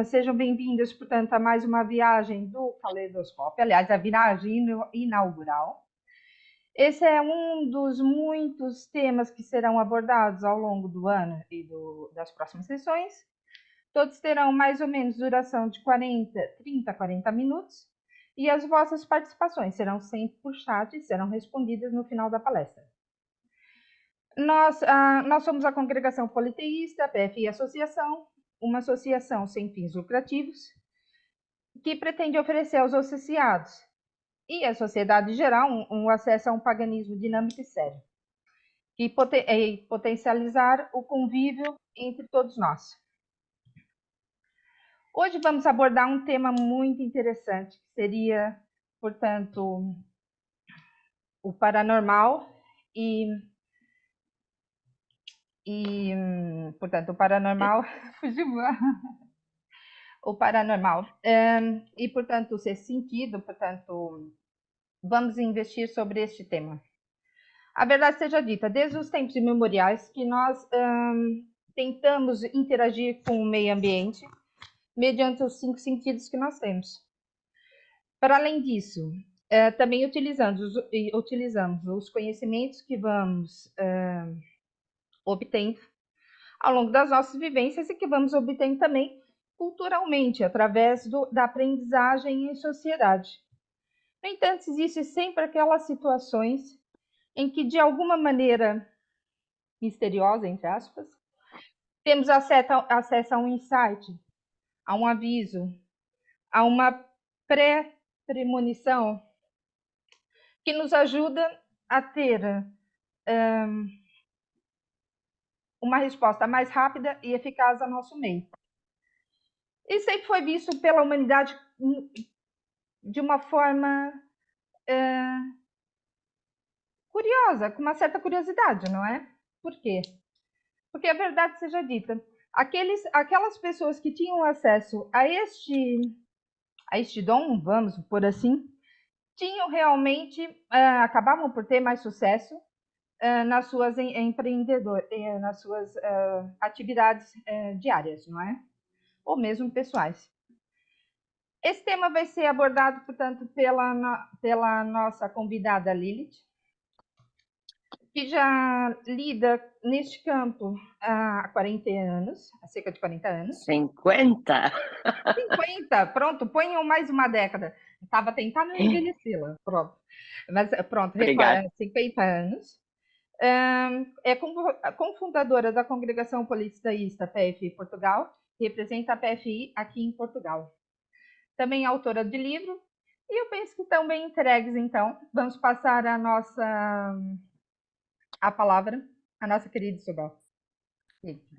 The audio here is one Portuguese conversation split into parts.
Sejam bem-vindos, portanto, a mais uma viagem do Caleidoscópio, aliás, a viagem inaugural. Esse é um dos muitos temas que serão abordados ao longo do ano e das próximas sessões. Todos terão mais ou menos duração de 30 a 40 minutos e as vossas participações serão sempre por chat e serão respondidas no final da palestra. Nós somos a Congregação Politeísta, PFI Associação, uma associação sem fins lucrativos, que pretende oferecer aos associados e à sociedade em geral um acesso a um paganismo dinâmico e sério, e potencializar o convívio entre todos nós. Hoje vamos abordar um tema muito interessante, que seria, portanto, o paranormal portanto, o paranormal fugiu. O paranormal e, portanto, o sexto sentido, portanto, vamos investir sobre este tema. A verdade seja dita, desde os tempos imemoriais que nós tentamos interagir com o meio ambiente mediante os 5 sentidos que nós temos. Para além disso, também utilizamos os conhecimentos que vamos obtendo ao longo das nossas vivências e que vamos obtendo também culturalmente, através da aprendizagem em sociedade. No entanto, existem sempre aquelas situações em que, de alguma maneira misteriosa, entre aspas, temos acesso a um insight, a um aviso, a uma premonição que nos ajuda a ter uma resposta mais rápida e eficaz ao nosso meio. E sempre foi visto pela humanidade de uma forma curiosa, com uma certa curiosidade, não é? Por quê? Porque a verdade seja dita, aquelas pessoas que tinham acesso a este dom, vamos por assim, tinham realmente, acabavam por ter mais sucesso nas suas nas suas atividades diárias, não é? Ou mesmo pessoais. Esse tema vai ser abordado, portanto, pela nossa convidada Lilith, que já lida neste campo há 40 anos, há cerca de 40 anos. 50! 50, pronto, ponham mais uma década. Estava tentando envelhecê-la, pronto. Mas pronto, 50 anos. É cofundadora da Congregação Politeísta PFI Portugal, que representa a PFI aqui em Portugal. Também autora de livro, e eu penso que estão bem entregues, então. Vamos passar a palavra à nossa querida Isabel.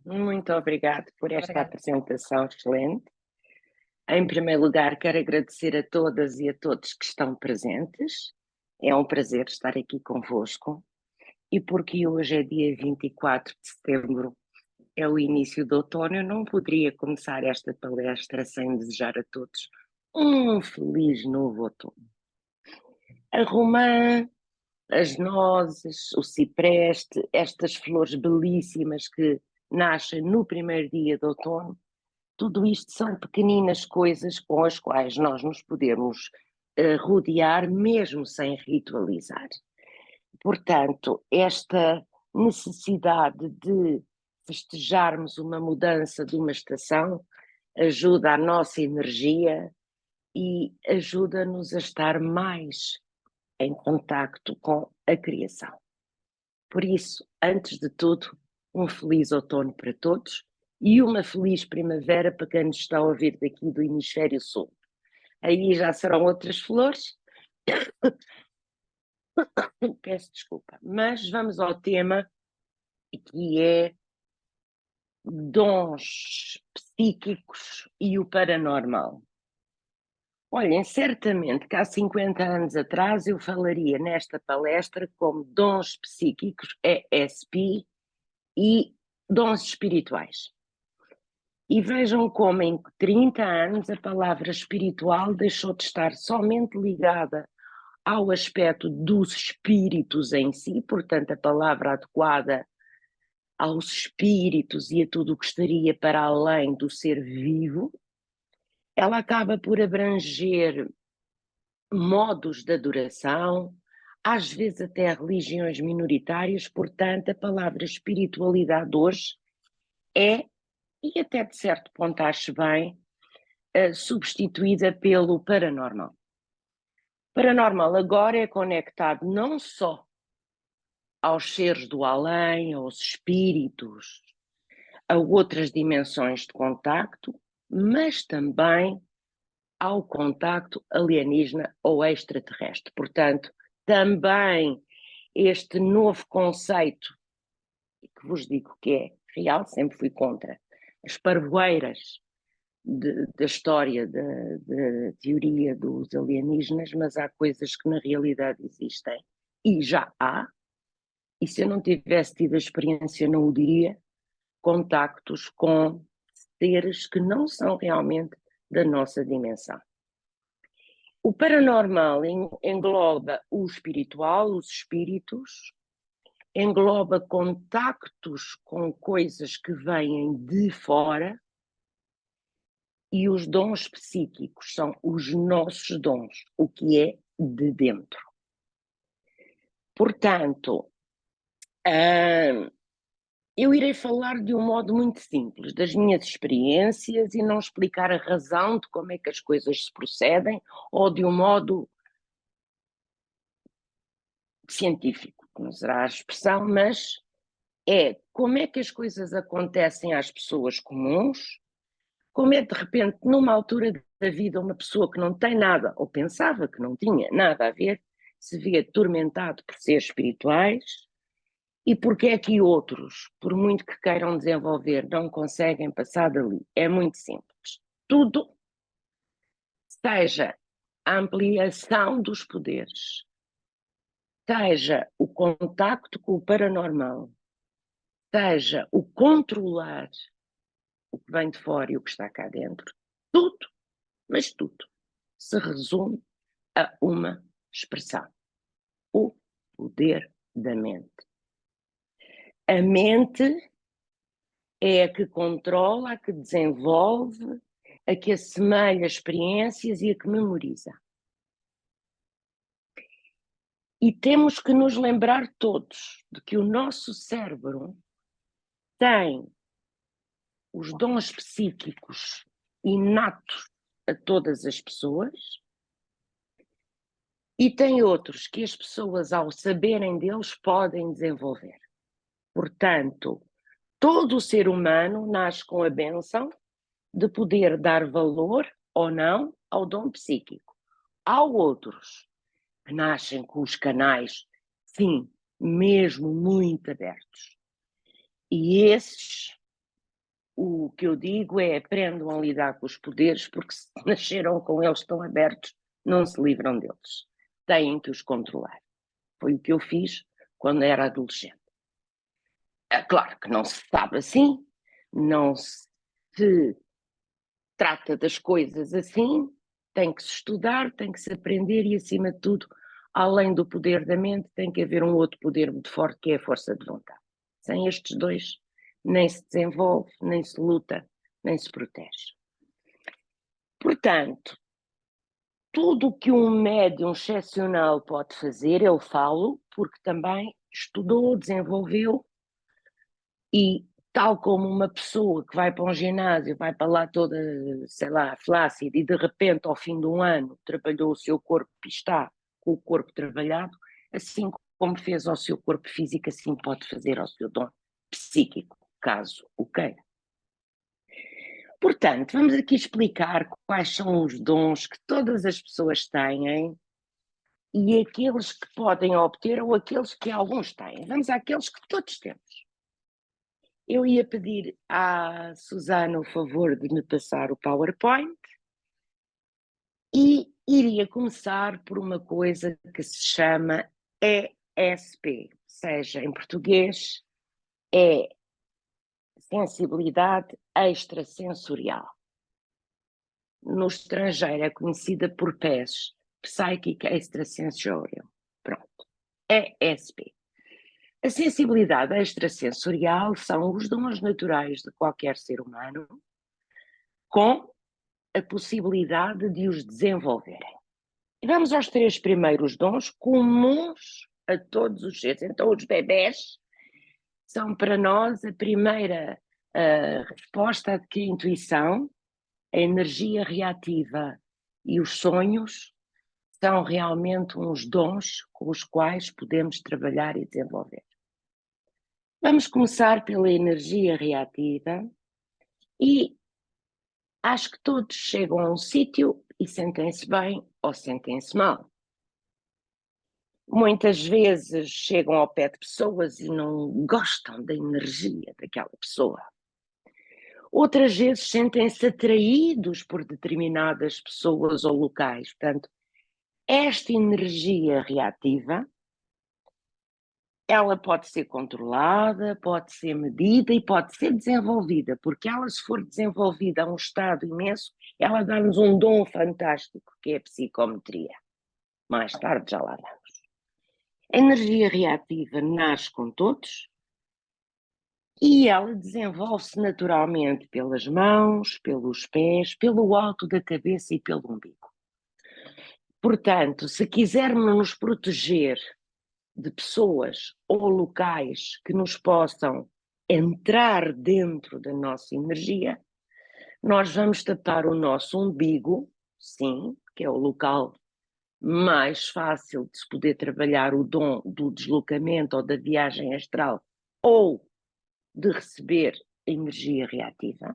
Muito obrigada por esta apresentação excelente. Em primeiro lugar, quero agradecer a todas e a todos que estão presentes. É um prazer estar aqui convosco. E porque hoje é dia 24 de setembro, é o início do outono, eu não poderia começar esta palestra sem desejar a todos um feliz novo outono. A romã, as nozes, o cipreste, estas flores belíssimas que nascem no primeiro dia de outono, tudo isto são pequeninas coisas com as quais nós nos podemos rodear mesmo sem ritualizar. Portanto, esta necessidade de festejarmos uma mudança de uma estação ajuda a nossa energia e ajuda-nos a estar mais em contacto com a criação. Por isso, antes de tudo, um feliz outono para todos e uma feliz primavera para quem nos está a ouvir daqui do hemisfério sul. Aí já serão outras flores. Peço desculpa, mas vamos ao tema que é dons psíquicos e o paranormal. Olhem, certamente que há 50 anos atrás eu falaria nesta palestra como dons psíquicos, ESP, e dons espirituais. E vejam como em 30 anos a palavra espiritual deixou de estar somente ligada ao aspecto dos espíritos em si, portanto a palavra adequada aos espíritos e a tudo o que estaria para além do ser vivo, ela acaba por abranger modos de adoração, às vezes até religiões minoritárias, portanto a palavra espiritualidade hoje é, e até de certo ponto acho bem, substituída pelo paranormal. Paranormal agora é conectado não só aos seres do além, aos espíritos, a outras dimensões de contacto, mas também ao contacto alienígena ou extraterrestre. Portanto, também este novo conceito, que vos digo que é real, sempre fui contra, as parvoeiras da história, da teoria dos alienígenas, mas há coisas que na realidade existem e já há, e se eu não tivesse tido a experiência não o diria, contactos com seres que não são realmente da nossa dimensão. O paranormal engloba o espiritual, os espíritos, engloba contactos com coisas que vêm de fora e os dons psíquicos são os nossos dons, o que é de dentro. Portanto, eu irei falar de um modo muito simples, das minhas experiências e não explicar a razão de como é que as coisas se procedem ou de um modo científico, que não será a expressão, mas é como é que as coisas acontecem às pessoas comuns, como é de repente, numa altura da vida, uma pessoa que não tem nada, ou pensava que não tinha nada a ver, se vê atormentado por seres espirituais, e porque é que outros, por muito que queiram desenvolver, não conseguem passar dali. É muito simples. Tudo, seja a ampliação dos poderes, seja o contacto com o paranormal, seja o controlar o que vem de fora e o que está cá dentro, tudo, mas tudo, se resume a uma expressão: o poder da mente. A mente é a que controla, a que desenvolve, a que assemelha experiências e a que memoriza. E temos que nos lembrar todos de que o nosso cérebro tem os dons psíquicos inatos a todas as pessoas e tem outros que as pessoas, ao saberem deles, podem desenvolver. Portanto, todo o ser humano nasce com a bênção de poder dar valor ou não ao dom psíquico. Há outros que nascem com os canais, sim, mesmo muito abertos. E esses, o que eu digo é, aprendam a lidar com os poderes, porque se nasceram com eles tão abertos, não se livram deles. Têm que os controlar. Foi o que eu fiz quando era adolescente. É claro que não se sabe assim, não se trata das coisas assim, tem que se estudar, tem que se aprender e, acima de tudo, além do poder da mente, tem que haver um outro poder muito forte, que é a força de vontade. Sem estes dois, nem se desenvolve, nem se luta, nem se protege. Portanto, tudo o que um médium excepcional pode fazer, eu falo, porque também estudou, desenvolveu e tal como uma pessoa que vai para um ginásio, vai para lá toda, sei lá, flácida e de repente ao fim de um ano trabalhou o seu corpo e está com o corpo trabalhado, assim como fez ao seu corpo físico, assim pode fazer ao seu dom psíquico, caso o queira. Portanto, vamos aqui explicar quais são os dons que todas as pessoas têm e aqueles que podem obter ou aqueles que alguns têm. Vamos àqueles que todos temos. Eu ia pedir à Susana o favor de me passar o PowerPoint e iria começar por uma coisa que se chama ESP, ou seja, em português é sensibilidade extrasensorial. No estrangeiro é conhecida por PES, Psychic Extrasensorial. Pronto, ESP. A sensibilidade extrasensorial são os dons naturais de qualquer ser humano, com a possibilidade de os desenvolverem. E vamos aos 3 primeiros dons comuns a todos os seres. Então, os bebés são para nós a primeira resposta de que a intuição, a energia reativa e os sonhos são realmente uns dons com os quais podemos trabalhar e desenvolver. Vamos começar pela energia reativa e acho que todos chegam a um sítio e sentem-se bem ou sentem-se mal. Muitas vezes chegam ao pé de pessoas e não gostam da energia daquela pessoa. Outras vezes sentem-se atraídos por determinadas pessoas ou locais. Portanto, esta energia reativa, ela pode ser controlada, pode ser medida e pode ser desenvolvida, porque ela, se for desenvolvida a um estado imenso, ela dá-nos um dom fantástico, que é a psicometria. Mais tarde já lá vamos. A energia reativa nasce com todos e ela desenvolve-se naturalmente pelas mãos, pelos pés, pelo alto da cabeça e pelo umbigo. Portanto, se quisermos nos proteger de pessoas ou locais que nos possam entrar dentro da nossa energia, nós vamos tapar o nosso umbigo, sim, que é o local mais fácil de se poder trabalhar o dom do deslocamento ou da viagem astral ou de receber energia reativa.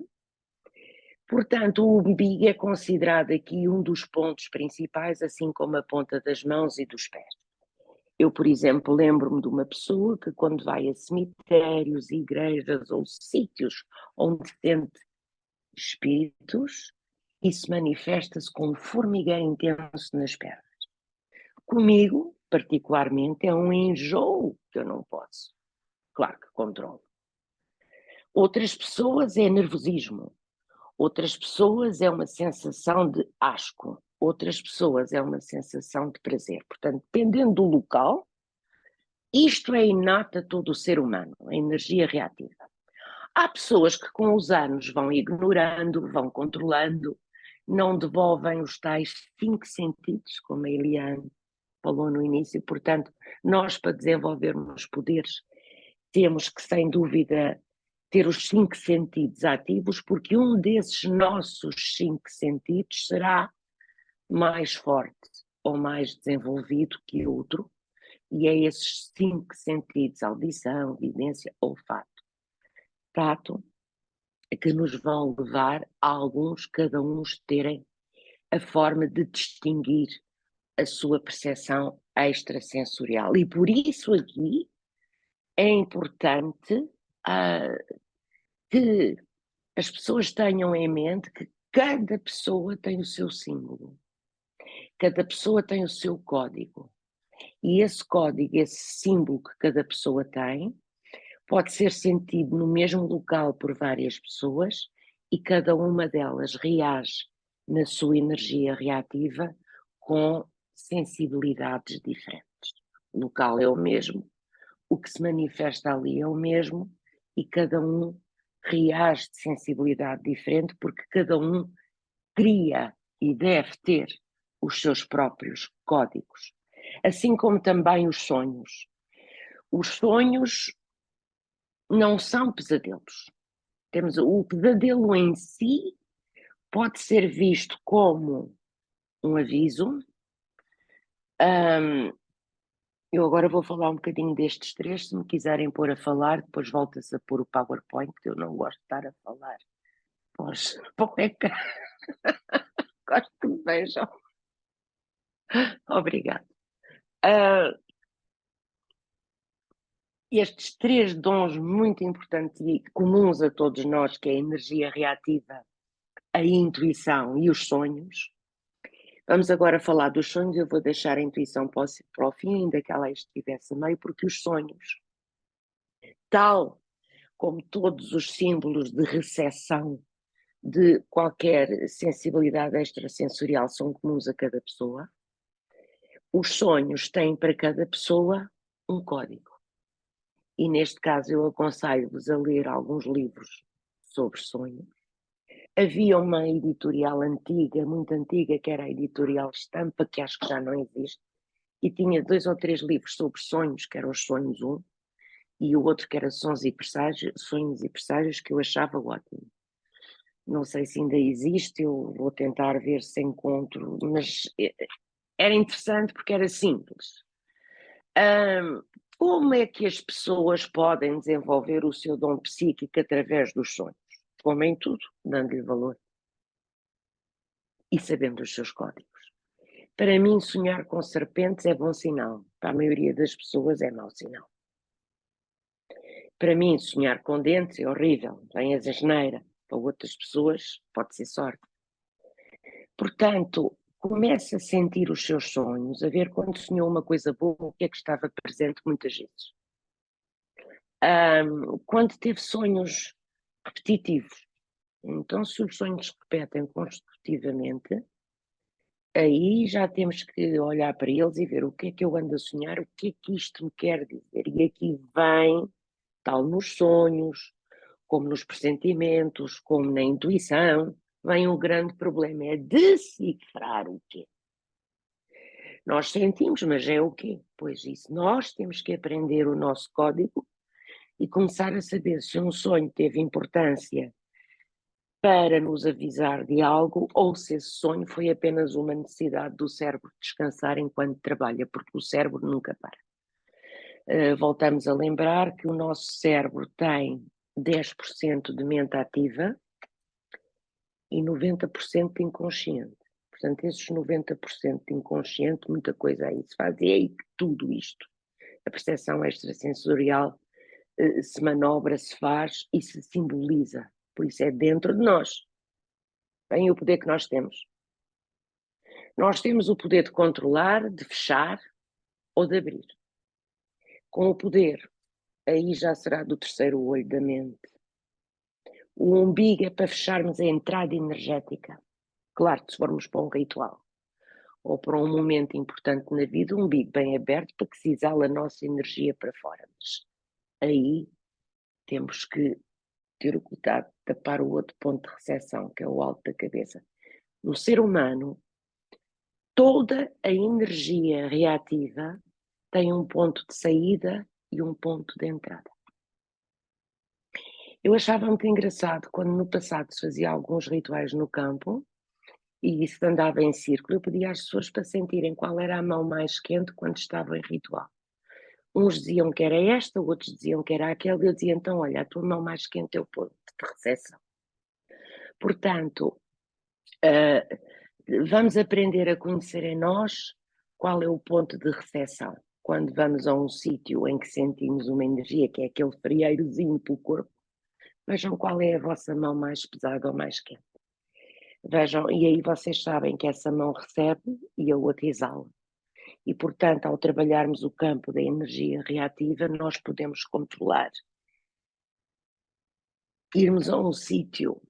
Portanto, o umbigo é considerado aqui um dos pontos principais, assim como a ponta das mãos e dos pés. Eu, por exemplo, lembro-me de uma pessoa que quando vai a cemitérios, igrejas ou sítios onde sente espíritos, isso manifesta-se com um formigueiro intenso nas pernas. Comigo, particularmente, é um enjoo que eu não posso. Claro que controlo. Outras pessoas é nervosismo. Outras pessoas é uma sensação de asco. Outras pessoas é uma sensação de prazer. Portanto, dependendo do local, isto é inato a todo o ser humano, a energia reativa. Há pessoas que com os anos vão ignorando, vão controlando, não devolvem os tais 5 sentidos, como a Eliane falou no início. Portanto, nós, para desenvolvermos poderes, temos que, sem dúvida, ter os 5 sentidos ativos, porque um desses nossos 5 sentidos será mais forte ou mais desenvolvido que outro, e é esses 5 sentidos, audição, vidência, olfato, tato, que nos vão levar a alguns, cada um, terem a forma de distinguir a sua percepção extrasensorial. E por isso aqui é importante que as pessoas tenham em mente que cada pessoa tem o seu símbolo, cada pessoa tem o seu código. E esse código, esse símbolo que cada pessoa tem, pode ser sentido no mesmo local por várias pessoas e cada uma delas reage na sua energia reativa com sensibilidades diferentes. O local é o mesmo, o que se manifesta ali é o mesmo e cada um reage de sensibilidade diferente porque cada um cria e deve ter os seus próprios códigos. Assim como também os sonhos. Os sonhos não são pesadelos. Temos o pesadelo em si pode ser visto como um aviso. Eu agora vou falar um bocadinho destes 3, se me quiserem pôr a falar, depois volta-se a pôr o PowerPoint, que eu não gosto de estar a falar. Pois, poeca. Gosto que me vejam. Obrigada. Estes 3 dons muito importantes e comuns a todos nós, que é a energia reativa, a intuição e os sonhos. Vamos agora falar dos sonhos. Eu vou deixar a intuição para o fim, ainda que ela estivesse a meio, porque os sonhos, tal como todos os símbolos de recepção de qualquer sensibilidade extrasensorial, são comuns a cada pessoa, os sonhos têm para cada pessoa um código. E neste caso eu aconselho-vos a ler alguns livros sobre sonhos, Havia uma editorial antiga, muito antiga, que era a Editorial Estampa, que acho que já não existe, e tinha 2 ou 3 livros sobre sonhos, que eram os Sonhos 1, e o outro que era Sonhos e Presságios, que eu achava ótimo. Não sei se ainda existe, eu vou tentar ver se encontro, mas era interessante porque era simples. Como é que as pessoas podem desenvolver o seu dom psíquico através dos sonhos? Como em tudo, dando-lhe valor e sabendo os seus códigos. Para mim, sonhar com serpentes é bom sinal. Para a maioria das pessoas é mau sinal. Para mim, sonhar com dentes é horrível, vem a asneira. Para outras pessoas, pode ser sorte. Portanto, comece a sentir os seus sonhos, a ver quando sonhou uma coisa boa, o que é que estava presente muitas vezes. Quando teve sonhos repetitivos, então se os sonhos se repetem consecutivamente, aí já temos que olhar para eles e ver o que é que eu ando a sonhar, o que é que isto me quer dizer. E aqui vem, tal nos sonhos, como nos pressentimentos, como na intuição, vem um grande problema, é decifrar o quê. Nós sentimos, mas é o quê? Pois isso, nós temos que aprender o nosso código e começar a saber se um sonho teve importância para nos avisar de algo ou se esse sonho foi apenas uma necessidade do cérebro descansar enquanto trabalha, porque o cérebro nunca para. Voltamos a lembrar que o nosso cérebro tem 10% de mente ativa e 90% de inconsciente. Portanto, esses 90% de inconsciente, muita coisa aí se faz, e é aí que tudo isto, a percepção extrasensorial, se manobra, se faz e se simboliza. Por isso é dentro de nós. Bem, o poder que nós temos. Nós temos o poder de controlar, de fechar ou de abrir. Com o poder, aí já será do terceiro olho da mente. O umbigo é para fecharmos a entrada energética. Claro, se formos para um ritual ou para um momento importante na vida, o umbigo bem aberto para que se exale a nossa energia para fora. Mas aí temos que ter o cuidado de tapar o outro ponto de recepção, que é o alto da cabeça. No ser humano, toda a energia reativa tem um ponto de saída e um ponto de entrada. Eu achava muito engraçado quando no passado se fazia alguns rituais no campo e isso andava em círculo, eu pedia às pessoas para sentirem qual era a mão mais quente quando estavam em ritual. Uns diziam que era esta, outros diziam que era aquela, e eu dizia, então, olha, a tua mão mais quente é o ponto de recepção. Portanto, vamos aprender a conhecer em nós qual é o ponto de recepção. Quando vamos a um sítio em que sentimos uma energia, que é aquele frieirozinho pelo corpo, vejam qual é a vossa mão mais pesada ou mais quente. Vejam, e aí vocês sabem que essa mão recebe e a outra exala. E, portanto, ao trabalharmos o campo da energia reativa, nós podemos controlar. Irmos a um sítio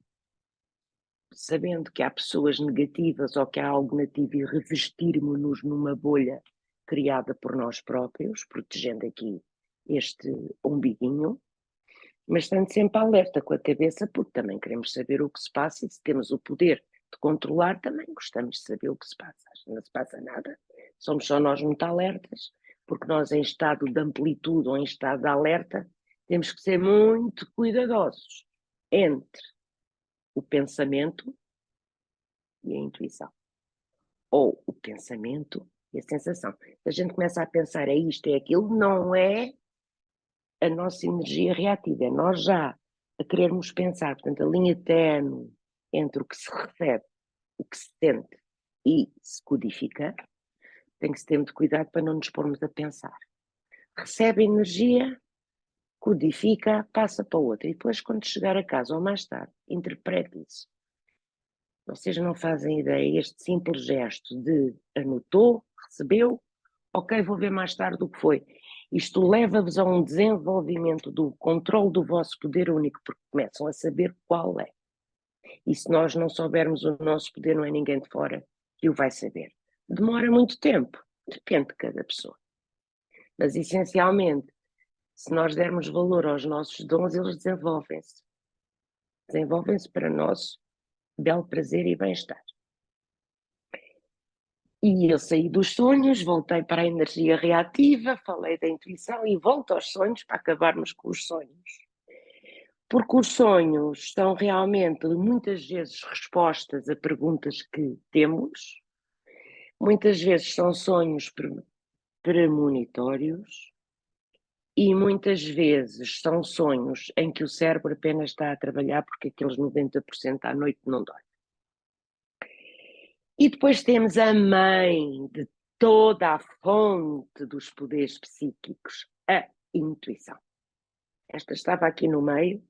sabendo que há pessoas negativas ou que há algo negativo e revestirmos-nos numa bolha criada por nós próprios, protegendo aqui este umbiguinho, mas estando sempre alerta com a cabeça, porque também queremos saber o que se passa e se temos o poder de controlar, também gostamos de saber o que se passa. Não se passa nada, somos só nós muito alertas, porque nós em estado de amplitude ou em estado de alerta temos que ser muito cuidadosos entre o pensamento e a intuição. Ou o pensamento e a sensação. Se a gente começa a pensar é isto, é aquilo, não é a nossa energia reativa, é nós já a querermos pensar. Portanto, a linha ténue entre o que se recebe, o que se sente e se codifica, tem que se ter muito cuidado para não nos pormos a pensar. Recebe energia, codifica, passa para outra. E depois, quando chegar a casa ou mais tarde, interprete isso. Vocês não fazem ideia, este simples gesto de anotou, recebeu, ok, vou ver mais tarde o que foi. Isto leva-vos a um desenvolvimento do controle do vosso poder único, porque começam a saber qual é. E se nós não soubermos o nosso poder, não é ninguém de fora que o vai saber. Demora muito tempo, depende de cada pessoa. Mas, essencialmente, se nós dermos valor aos nossos dons, eles desenvolvem-se. Desenvolvem-se para nosso belo prazer e bem-estar. E eu saí dos sonhos, voltei para a energia reativa, falei da intuição e volto aos sonhos para acabarmos com os sonhos. Porque os sonhos são realmente, muitas vezes, respostas a perguntas que temos, muitas vezes são sonhos premonitórios e muitas vezes são sonhos em que o cérebro apenas está a trabalhar porque aqueles 90% à noite não dorme. E depois temos a mãe de toda a fonte dos poderes psíquicos, a intuição. Esta estava aqui no meio.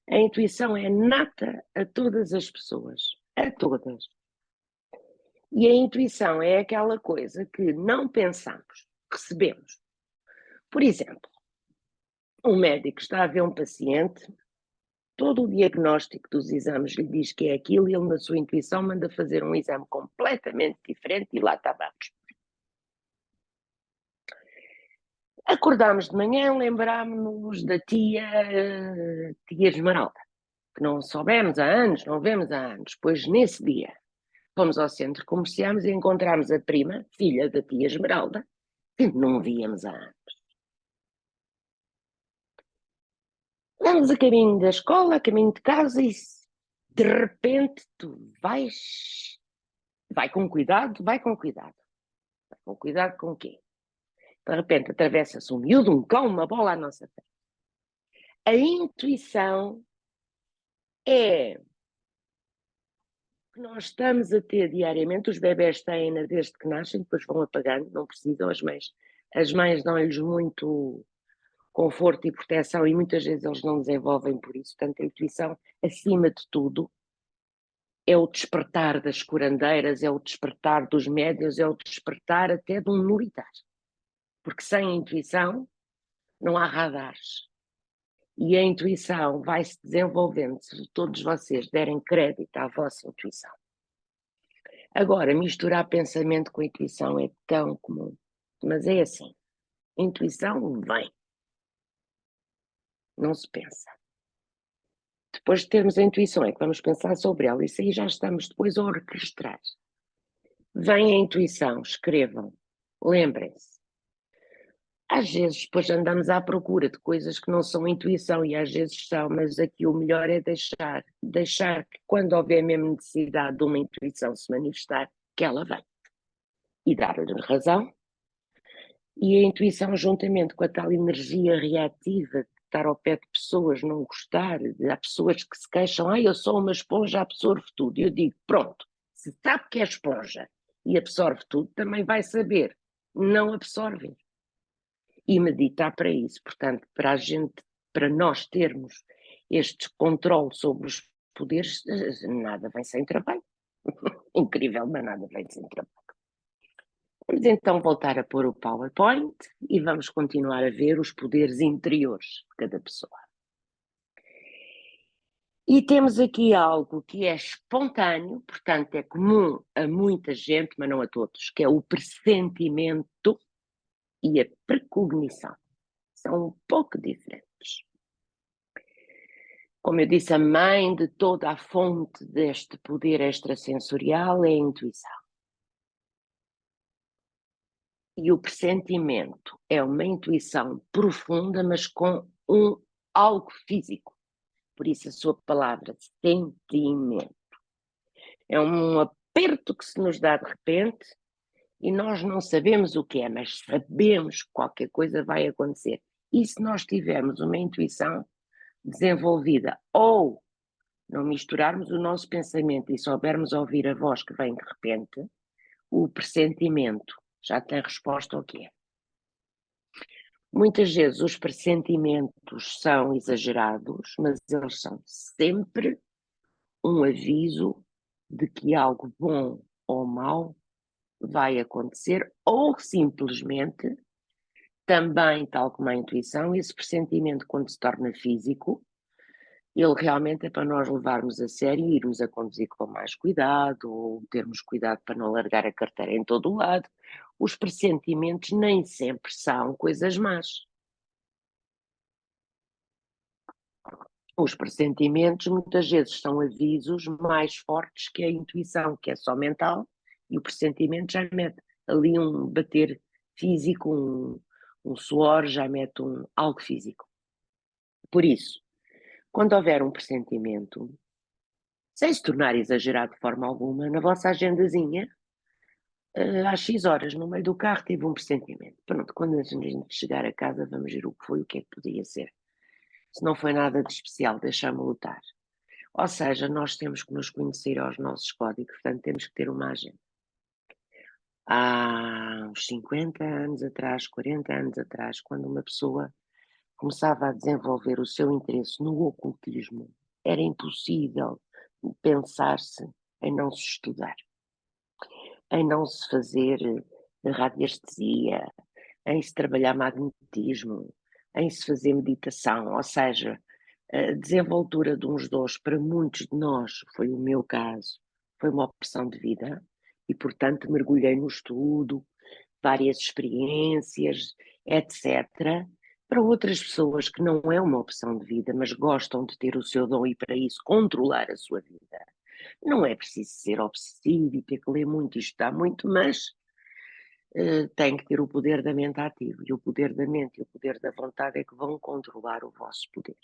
A intuição é nata a todas as pessoas, a todas. E a intuição é aquela coisa que não pensamos, recebemos. Por exemplo, um médico está a ver um paciente, todo o diagnóstico dos exames lhe diz que é aquilo e ele, na sua intuição, manda fazer um exame completamente diferente e lá está vamos. Acordámos de manhã, lembrámos-nos da tia Esmeralda, que não soubemos há anos, não vemos há anos, pois nesse dia fomos ao centro comercial e encontramos a prima, filha da tia Esmeralda, que não víamos há anos. Vamos a caminho da escola, a caminho de casa e de repente tu vai com cuidado, vai com cuidado. Vai com cuidado com o quê? De repente atravessa-se um miúdo, um cão, uma bola à nossa frente. A intuição é que nós estamos a ter diariamente, os bebés têm desde que nascem, depois vão apagando, não precisam as mães. As mães dão-lhes muito conforto e proteção e muitas vezes eles não desenvolvem por isso. Portanto, a intuição, acima de tudo, é o despertar das curandeiras, é o despertar dos médiuns, é o despertar até de um militar. Porque sem a intuição não há radares. E a intuição vai se desenvolvendo se todos vocês derem crédito à vossa intuição. Agora, misturar pensamento com intuição é tão comum. Mas é assim, intuição vem. Não se pensa. Depois de termos a intuição é que vamos pensar sobre ela. Isso aí já estamos depois a orquestrar. Vem a intuição, escrevam, lembrem-se. Às vezes depois andamos à procura de coisas que não são intuição e às vezes são, mas aqui o melhor é deixar que quando houver mesmo necessidade de uma intuição se manifestar, que ela vem. E dar-lhe razão. E a intuição juntamente com a tal energia reativa de estar ao pé de pessoas, não gostar, há pessoas que se queixam, eu sou uma esponja, absorvo tudo. Eu digo, pronto, se sabe que é esponja e absorve tudo, também vai saber, não absorve. E meditar para isso. Portanto, para nós termos este controle sobre os poderes, nada vem sem trabalho. Incrível, mas nada vem sem trabalho. Vamos então voltar a pôr o PowerPoint e vamos continuar a ver os poderes interiores de cada pessoa. E temos aqui algo que é espontâneo, portanto é comum a muita gente, mas não a todos, que é o pressentimento e a precognição. São um pouco diferentes. Como eu disse, a mãe de toda a fonte deste poder extrasensorial é a intuição. E o pressentimento é uma intuição profunda, mas com algo físico. Por isso a sua palavra, sentimento. É um aperto que se nos dá de repente e nós não sabemos o que é, mas sabemos que qualquer coisa vai acontecer. E se nós tivermos uma intuição desenvolvida ou não misturarmos o nosso pensamento e soubermos ouvir a voz que vem de repente, o pressentimento já tem resposta ao que é. Muitas vezes os pressentimentos são exagerados, mas eles são sempre um aviso de que algo bom ou mau vai acontecer, ou simplesmente, também, tal como a intuição, esse pressentimento, quando se torna físico, ele realmente é para nós levarmos a sério e irmos a conduzir com mais cuidado, ou termos cuidado para não largar a carteira em todo o lado. Os pressentimentos nem sempre são coisas más. Os pressentimentos muitas vezes são avisos mais fortes que a intuição, que é só mental, e o pressentimento já mete ali um bater físico, um suor, já mete algo físico. Por isso, quando houver um pressentimento, sem se tornar exagerado de forma alguma, na vossa agendazinha, às X horas, no meio do carro, tive um pressentimento. Pronto, quando a gente chegar a casa, vamos ver o que foi, o que é que podia ser. Se não foi nada de especial, deixamos lutar. Ou seja, nós temos que nos conhecer aos nossos códigos, portanto, temos que ter uma agenda. Há uns 50 anos atrás, 40 anos atrás, quando uma pessoa começava a desenvolver o seu interesse no ocultismo, era impossível pensar-se em não se estudar, em não se fazer radiestesia, em se trabalhar magnetismo, em se fazer meditação, ou seja, a desenvoltura de uns dons para muitos de nós, foi o meu caso, foi uma opção de vida e, portanto, mergulhei no estudo, várias experiências, etc. Para outras pessoas que não é uma opção de vida, mas gostam de ter o seu dom e para isso controlar a sua vida. Não é preciso ser obsessivo e ter que ler muito e estudar muito, mas tem que ter o poder da mente ativo. E o poder da mente e o poder da vontade é que vão controlar o vosso poder.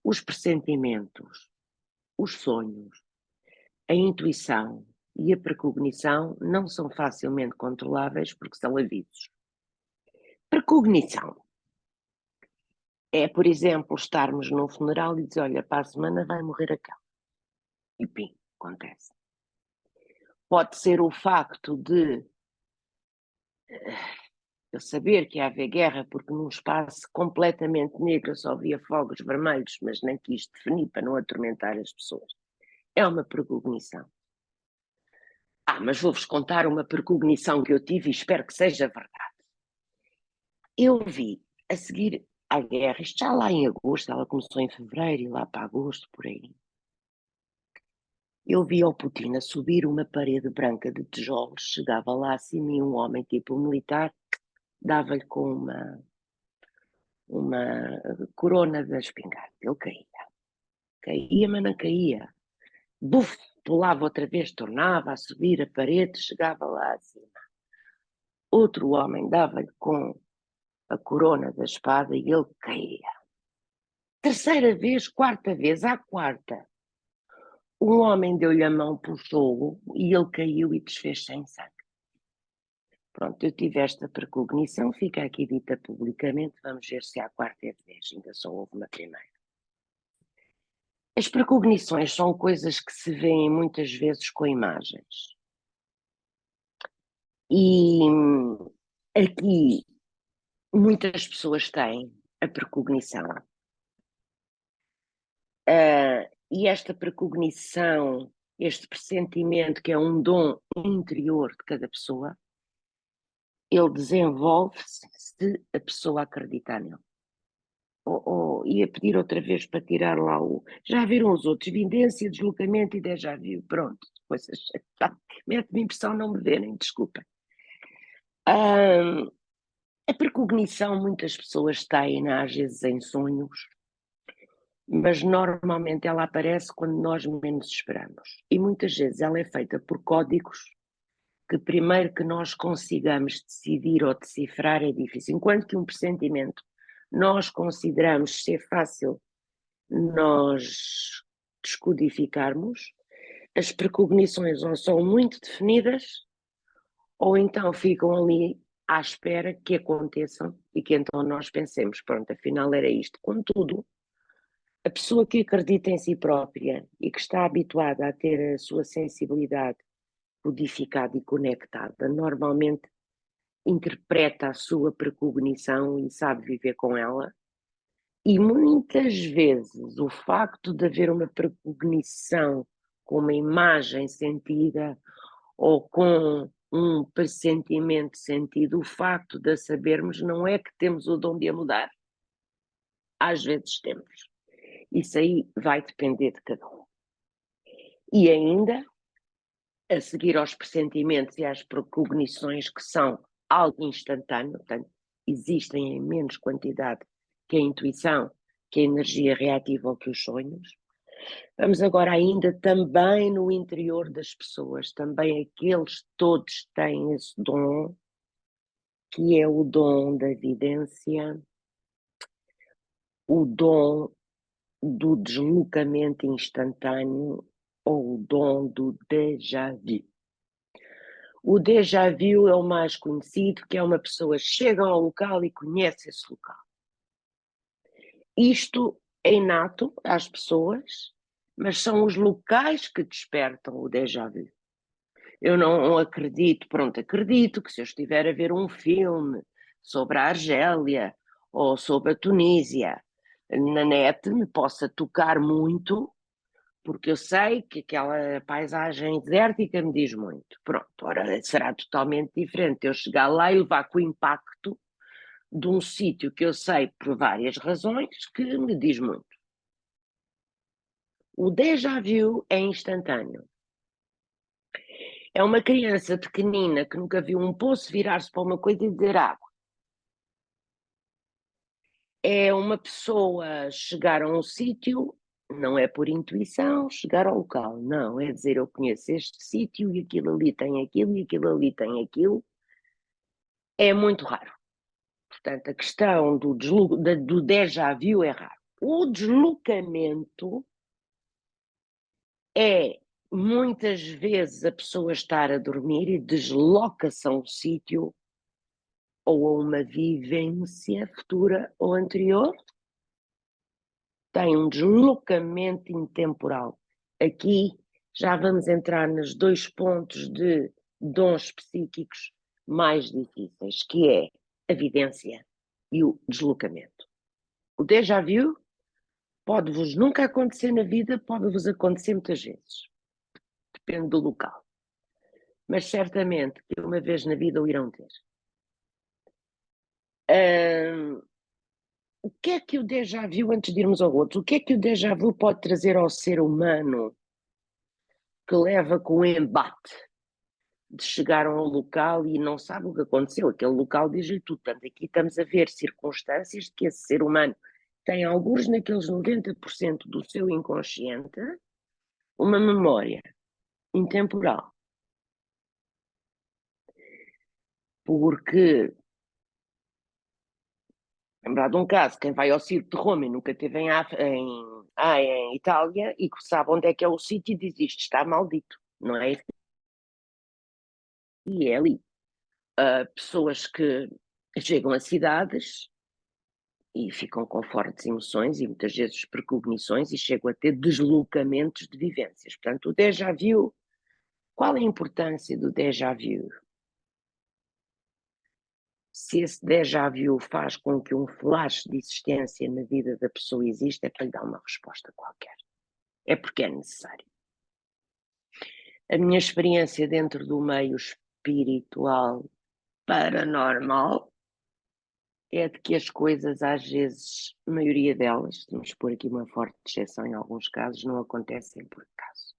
Os pressentimentos, os sonhos, a intuição e a precognição não são facilmente controláveis porque são avisos. Precognição é, por exemplo, estarmos num funeral e dizer, olha, para a semana vai morrer aquela. E pim, acontece. Pode ser o facto de eu saber que ia haver guerra porque num espaço completamente negro só havia fogos vermelhos, mas nem quis definir para não atormentar as pessoas. É uma precognição. Mas vou-vos contar uma precognição que eu tive e espero que seja verdade. Eu vi, a seguir à guerra, isto já lá em agosto, ela começou em fevereiro e lá para agosto, por aí. Eu vi ao Putin a subir uma parede branca de tijolos, chegava lá acima e um homem tipo militar dava-lhe com uma corona da espingarda. Ele caía. Caía, mas não caía. Buf, pulava outra vez, tornava a subir a parede, chegava lá acima. Outro homem dava-lhe com a corona da espada e ele caía. Terceira vez, quarta vez, à quarta. Um homem deu-lhe a mão, puxou-o e ele caiu e desfez sem sangue. Pronto, eu tive esta precognição, fica aqui dita publicamente, vamos ver se à quarta é de vez, ainda só houve uma primeira. As precognições são coisas que se veem muitas vezes com imagens. E aqui muitas pessoas têm a precognição. E esta precognição, este pressentimento, que é um dom interior de cada pessoa, ele desenvolve-se se a pessoa acreditar nele. Ia pedir outra vez para tirar lá o... Já viram os outros? Vidência, deslocamento e déjà vu. Pronto. Coisas... Mete-me impressão não me verem, desculpa. A precognição muitas pessoas têm, às vezes, em sonhos, mas normalmente ela aparece quando nós menos esperamos. E muitas vezes ela é feita por códigos que primeiro que nós consigamos decidir ou decifrar é difícil. Enquanto que um pressentimento nós consideramos ser fácil nós descodificarmos, as precognições ou são muito definidas ou então ficam ali à espera que aconteçam e que então nós pensemos, pronto, afinal era isto. Contudo, a pessoa que acredita em si própria e que está habituada a ter a sua sensibilidade codificada e conectada, normalmente interpreta a sua precognição e sabe viver com ela. E muitas vezes o facto de haver uma precognição com uma imagem sentida ou com um pressentimento sentido, o facto de a sabermos não é que temos o dom de a mudar. Às vezes temos. Isso aí vai depender de cada um. E ainda, a seguir aos pressentimentos e às precognições que são algo instantâneo, portanto, existem em menos quantidade que a intuição, que a energia reativa ou que os sonhos. Vamos agora ainda também no interior das pessoas, também aqueles todos têm esse dom, que é o dom da vidência, o dom do deslocamento instantâneo ou o dom do déjà vu. O déjà vu é o mais conhecido, que é uma pessoa que chega ao local e conhece esse local. Isto é inato às pessoas, mas são os locais que despertam o déjà vu. Eu não acredito, pronto, acredito que se eu estiver a ver um filme sobre a Argélia ou sobre a Tunísia na net me possa tocar muito, porque eu sei que aquela paisagem desértica me diz muito. Pronto, ora será totalmente diferente eu chegar lá e levar com o impacto de um sítio que eu sei por várias razões que me diz muito. O déjà vu é instantâneo. É uma criança pequenina que nunca viu um poço virar-se para uma coisa e dizer água. É uma pessoa chegar a um sítio, não é por intuição, chegar ao local. Não, é dizer eu conheço este sítio e aquilo ali tem aquilo e aquilo ali tem aquilo. É muito raro. Portanto, a questão do déjà vu é raro. O deslocamento é muitas vezes a pessoa estar a dormir e desloca-se a um sítio ou a uma vivência futura ou anterior, tem um deslocamento intemporal. Aqui já vamos entrar nos 2 pontos de dons psíquicos mais difíceis, que é a vidência e o deslocamento. O déjà vu pode-vos nunca acontecer na vida, pode-vos acontecer muitas vezes. Depende do local. Mas certamente que uma vez na vida o irão ter. O que é que o déjà vu, antes de irmos ao outro, o que é que o déjà vu pode trazer ao ser humano que leva com o embate de chegar a um local e não sabe o que aconteceu? Aquele local diz-lhe tudo. Portanto, aqui estamos a ver circunstâncias de que esse ser humano tem alguns naqueles 90% do seu inconsciente uma memória intemporal. Porque, lembrar de um caso, quem vai ao Circo de Roma e nunca esteve em Itália e que sabe onde é que é o sítio e diz isto está maldito, não é? E é ali. Pessoas que chegam a cidades e ficam com fortes emoções e muitas vezes precognições e chegam a ter deslocamentos de vivências. Portanto, o déjà vu, qual é a importância do déjà vu? Se esse déjà vu faz com que um flash de existência na vida da pessoa exista, é para lhe dar uma resposta qualquer. É porque é necessário. A minha experiência dentro do meio espiritual paranormal é de que as coisas, às vezes, a maioria delas, vamos pôr aqui uma forte exceção em alguns casos, não acontecem por acaso.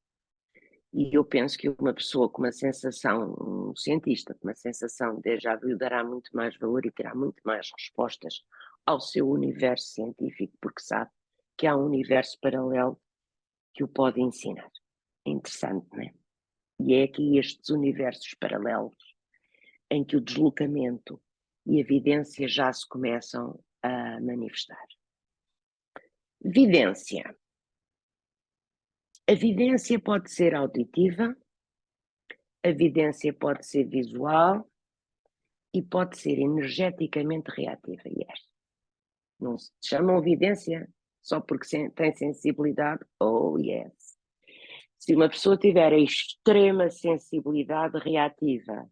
E eu penso que uma pessoa com uma sensação, um cientista com uma sensação de déjà vu dará muito mais valor e terá muito mais respostas ao seu universo científico, porque sabe que há um universo paralelo que o pode ensinar. Interessante, não é? E é aqui estes universos paralelos em que o deslocamento e a vidência já se começam a manifestar. Vidência. A vidência pode ser auditiva, a vidência pode ser visual e pode ser energeticamente reativa. Yes. Não se chamam vidência só porque tem sensibilidade? Oh, yes. Se uma pessoa tiver a extrema sensibilidade reativa,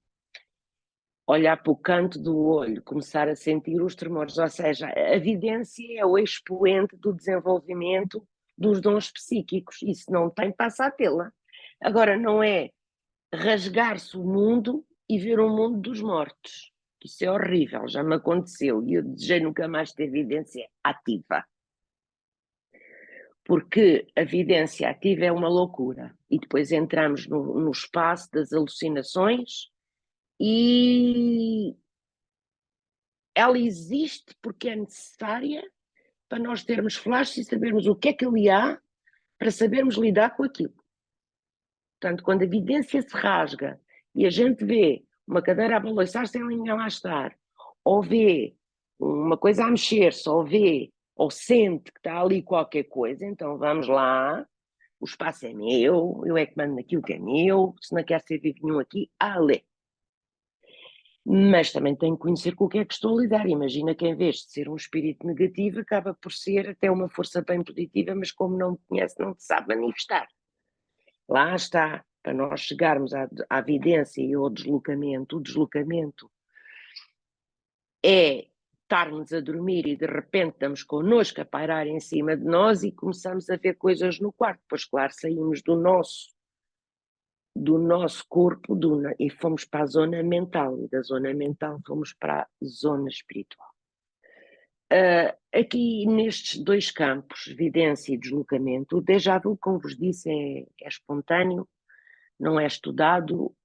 olhar para o canto do olho, começar a sentir os tremores, ou seja, a vidência é o expoente do desenvolvimento dos dons psíquicos, e se não tem, passa a tê-la. Agora, não é rasgar-se o mundo e ver o mundo dos mortos. Isso é horrível, já me aconteceu, e eu desejei nunca mais ter vidência ativa. Porque a vidência ativa é uma loucura, e depois entramos no espaço das alucinações, e ela existe porque é necessária para nós termos flashes e sabermos o que é que ali há, para sabermos lidar com aquilo. Portanto, quando a evidência se rasga e a gente vê uma cadeira a balançar sem ninguém lá estar, ou vê uma coisa a mexer-se, ou vê, ou sente que está ali qualquer coisa, então vamos lá, o espaço é meu, eu é que mando naquilo que é meu, se não quer ser vivo nenhum aqui, ale. Mas também tenho que conhecer com o que é que estou a lidar. Imagina que em vez de ser um espírito negativo, acaba por ser até uma força bem positiva, mas como não me conhece, não te sabe manifestar. Lá está, para nós chegarmos à evidência e ao deslocamento, o deslocamento é estarmos a dormir e de repente estamos connosco a pairar em cima de nós e começamos a ver coisas no quarto. Pois claro, saímos do nosso corpo e fomos para a zona mental, e da zona mental fomos para a zona espiritual. Aqui nestes dois campos, evidência e deslocamento, o déjà vu, como vos disse, é espontâneo, não é estudado.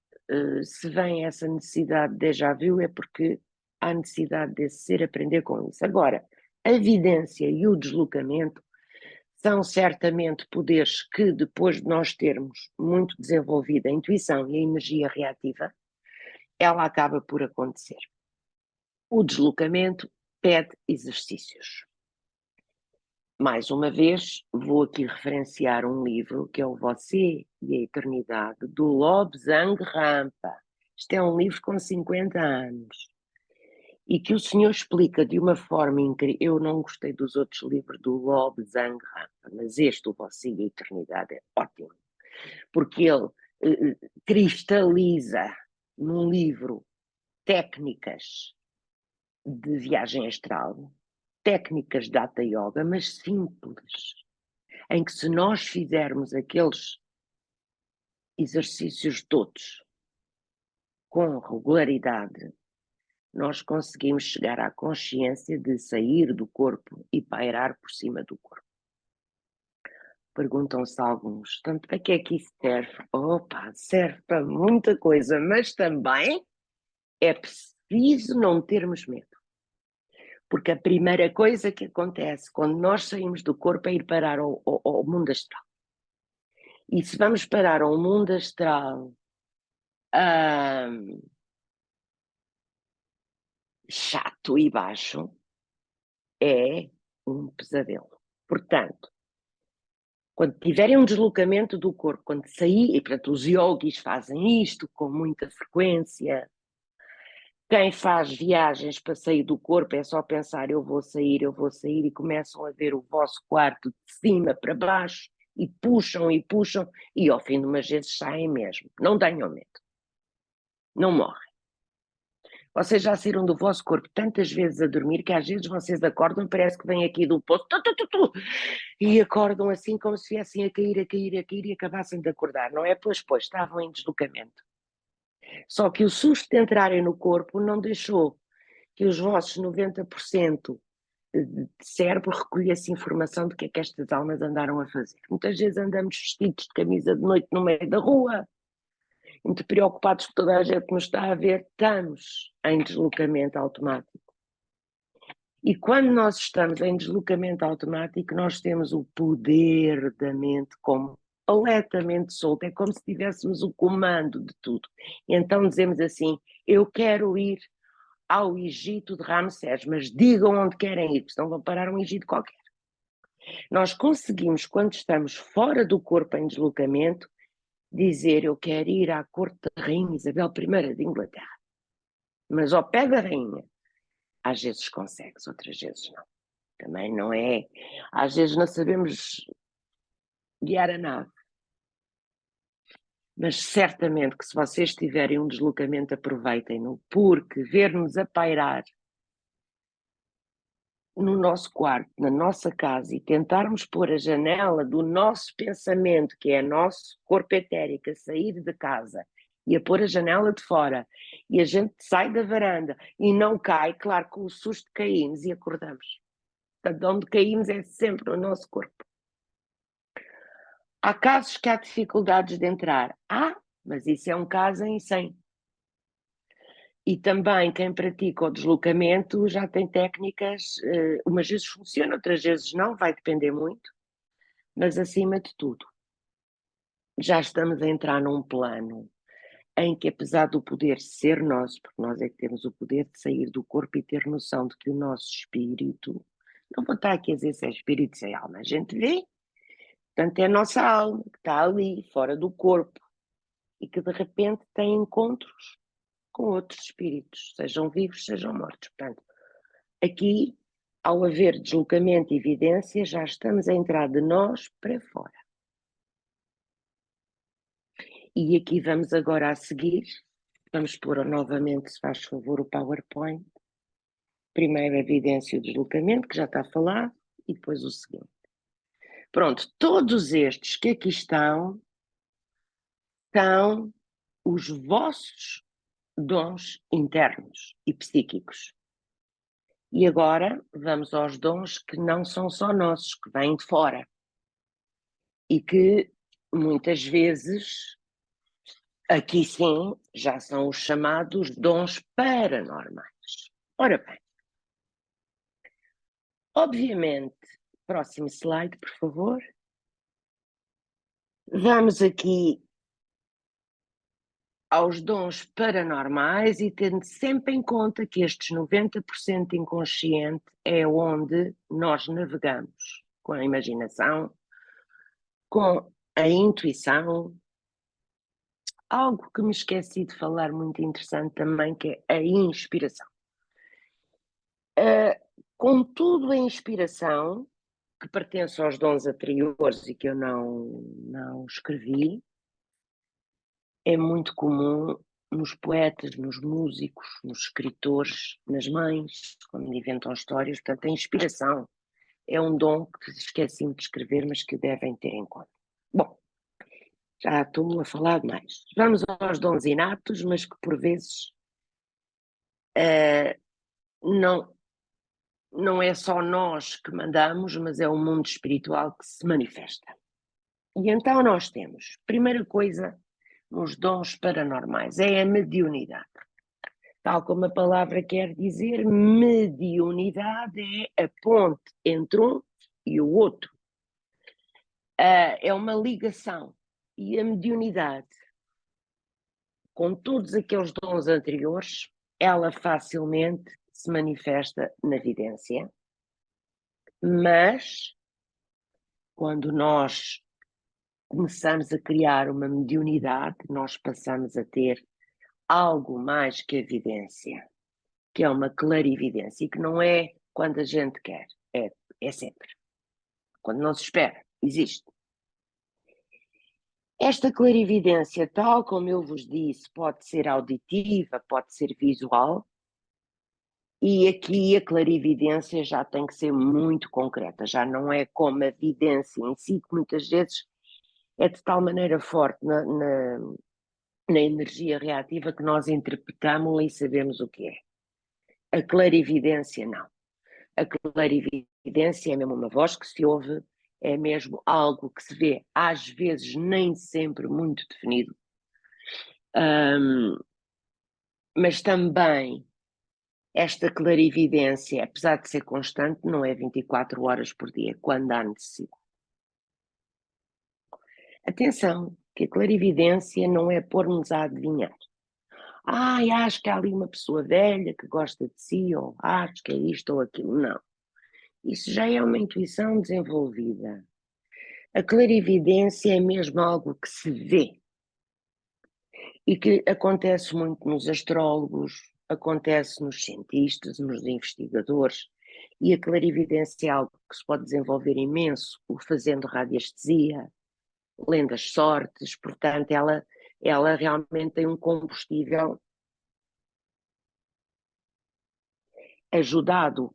Se vem essa necessidade de déjà vu é porque há necessidade desse ser aprender com isso. Agora, a evidência e o deslocamento são certamente poderes que, depois de nós termos muito desenvolvida a intuição e a energia reativa, ela acaba por acontecer. O deslocamento pede exercícios. Mais uma vez, vou aqui referenciar um livro que é o Você e a Eternidade, do Lobsang Rampa. Isto é um livro com 50 anos. E que o senhor explica de uma forma incrível. Eu não gostei dos outros livros do Lobsang Rampa, mas este, o Você e a Eternidade, é ótimo. Porque ele cristaliza num livro técnicas de viagem astral, técnicas de Hatha Yoga, mas simples, em que se nós fizermos aqueles exercícios todos com regularidade, nós conseguimos chegar à consciência de sair do corpo e pairar por cima do corpo. Perguntam-se alguns, tanto para que é que isso serve? Opa, serve para muita coisa, mas também é preciso não termos medo. Porque a primeira coisa que acontece quando nós saímos do corpo é ir parar ao mundo astral. E se vamos parar ao mundo astral chato e baixo, é um pesadelo. Portanto, quando tiverem um deslocamento do corpo, quando sair, e portanto os yogis fazem isto com muita frequência, quem faz viagens para sair do corpo é só pensar eu vou sair, e começam a ver o vosso quarto de cima para baixo, e puxam, e ao fim de umas vezes saem mesmo. Não tenham medo. Não morrem. Vocês já saíram do vosso corpo tantas vezes a dormir que às vezes vocês acordam, parece que vem aqui do poço, e acordam assim como se viessem a cair e acabassem de acordar, não é? Pois, estavam em deslocamento. Só que o susto de entrarem no corpo não deixou que os vossos 90% de cérebro recolhesse informação do que é que estas almas andaram a fazer. Muitas vezes andamos vestidos de camisa de noite no meio da rua, muito preocupados que toda a gente nos está a ver, estamos em deslocamento automático. E quando nós estamos em deslocamento automático, nós temos o poder da mente completamente solto, é como se tivéssemos o comando de tudo. E então dizemos assim, eu quero ir ao Egito de Ramsés, mas digam onde querem ir, senão vão parar um Egito qualquer. Nós conseguimos, quando estamos fora do corpo em deslocamento, dizer eu quero ir à corte da Rainha Isabel I de Inglaterra. Mas ao pé da rainha, às vezes consegues, outras vezes não. Também não é. Às vezes não sabemos guiar a nave. Mas certamente que se vocês tiverem um deslocamento, aproveitem-no, porque ver-nos a pairar no nosso quarto, na nossa casa, e tentarmos pôr a janela do nosso pensamento, que é nosso corpo etérico, a sair de casa e a pôr a janela de fora, e a gente sai da varanda e não cai, claro, com o susto caímos e acordamos. Portanto, onde caímos é sempre no nosso corpo. Há casos que há dificuldades de entrar. Mas isso é um caso em 100. E também quem pratica o deslocamento já tem técnicas, umas vezes funciona, outras vezes não, vai depender muito, mas acima de tudo, já estamos a entrar num plano em que, apesar do poder ser nosso, porque nós é que temos o poder de sair do corpo e ter noção de que o nosso espírito, não vou estar aqui a dizer se é espírito, se é alma, a gente vê, portanto é a nossa alma que está ali, fora do corpo, e que de repente tem encontros com outros espíritos, sejam vivos, sejam mortos. Portanto, aqui, ao haver deslocamento e evidência, já estamos a entrar de nós para fora. E aqui vamos agora a seguir, vamos pôr novamente, se faz favor, o PowerPoint. Primeiro a evidência e o deslocamento, que já está falado, e depois o seguinte. Pronto, todos estes que aqui estão, são os vossos dons internos e psíquicos. E agora vamos aos dons que não são só nossos, que vêm de fora. E que muitas vezes, aqui sim, já são os chamados dons paranormais. Ora bem, obviamente, próximo slide, por favor. Vamos aqui aos dons paranormais e tendo sempre em conta que estes 90% inconsciente é onde nós navegamos com a imaginação, com a intuição. Algo que me esqueci de falar muito interessante também, que é a inspiração. Contudo, a inspiração, que pertence aos dons anteriores e que eu não escrevi, é muito comum nos poetas, nos músicos, nos escritores, nas mães, quando inventam histórias. Portanto, a inspiração é um dom que esqueci de escrever, mas que devem ter em conta. Bom, já estou a falar demais. Vamos aos dons inatos, mas que por vezes não é só nós que mandamos, mas é o mundo espiritual que se manifesta. E então nós temos, primeira coisa, nos dons paranormais, é a mediunidade. Tal como a palavra quer dizer, mediunidade é a ponte entre um e o outro. É uma ligação. E a mediunidade, com todos aqueles dons anteriores, ela facilmente se manifesta na evidência. Mas, quando nós começamos a criar uma mediunidade, nós passamos a ter algo mais que evidência, que é uma clarividência, e que não é quando a gente quer, é sempre. Quando não se espera, existe. Esta clarividência, tal como eu vos disse, pode ser auditiva, pode ser visual, e aqui a clarividência já tem que ser muito concreta, já não é como a vidência em si, que muitas vezes é de tal maneira forte na energia reativa que nós interpretamos e sabemos o que é. A clarividência não. A clarividência é mesmo uma voz que se ouve, é mesmo algo que se vê, às vezes nem sempre muito definido, mas também esta clarividência, apesar de ser constante, não é 24 horas por dia, quando há necessidade. Atenção, que a clarividência não é pôr-nos a adivinhar. Acho que há ali uma pessoa velha que gosta de si, ou acho que é isto ou aquilo. Não. Isso já é uma intuição desenvolvida. A clarividência é mesmo algo que se vê e que acontece muito nos astrólogos, acontece nos cientistas, nos investigadores, e a clarividência é algo que se pode desenvolver imenso, fazendo radiestesia, lendo as sortes, portanto ela realmente tem um combustível ajudado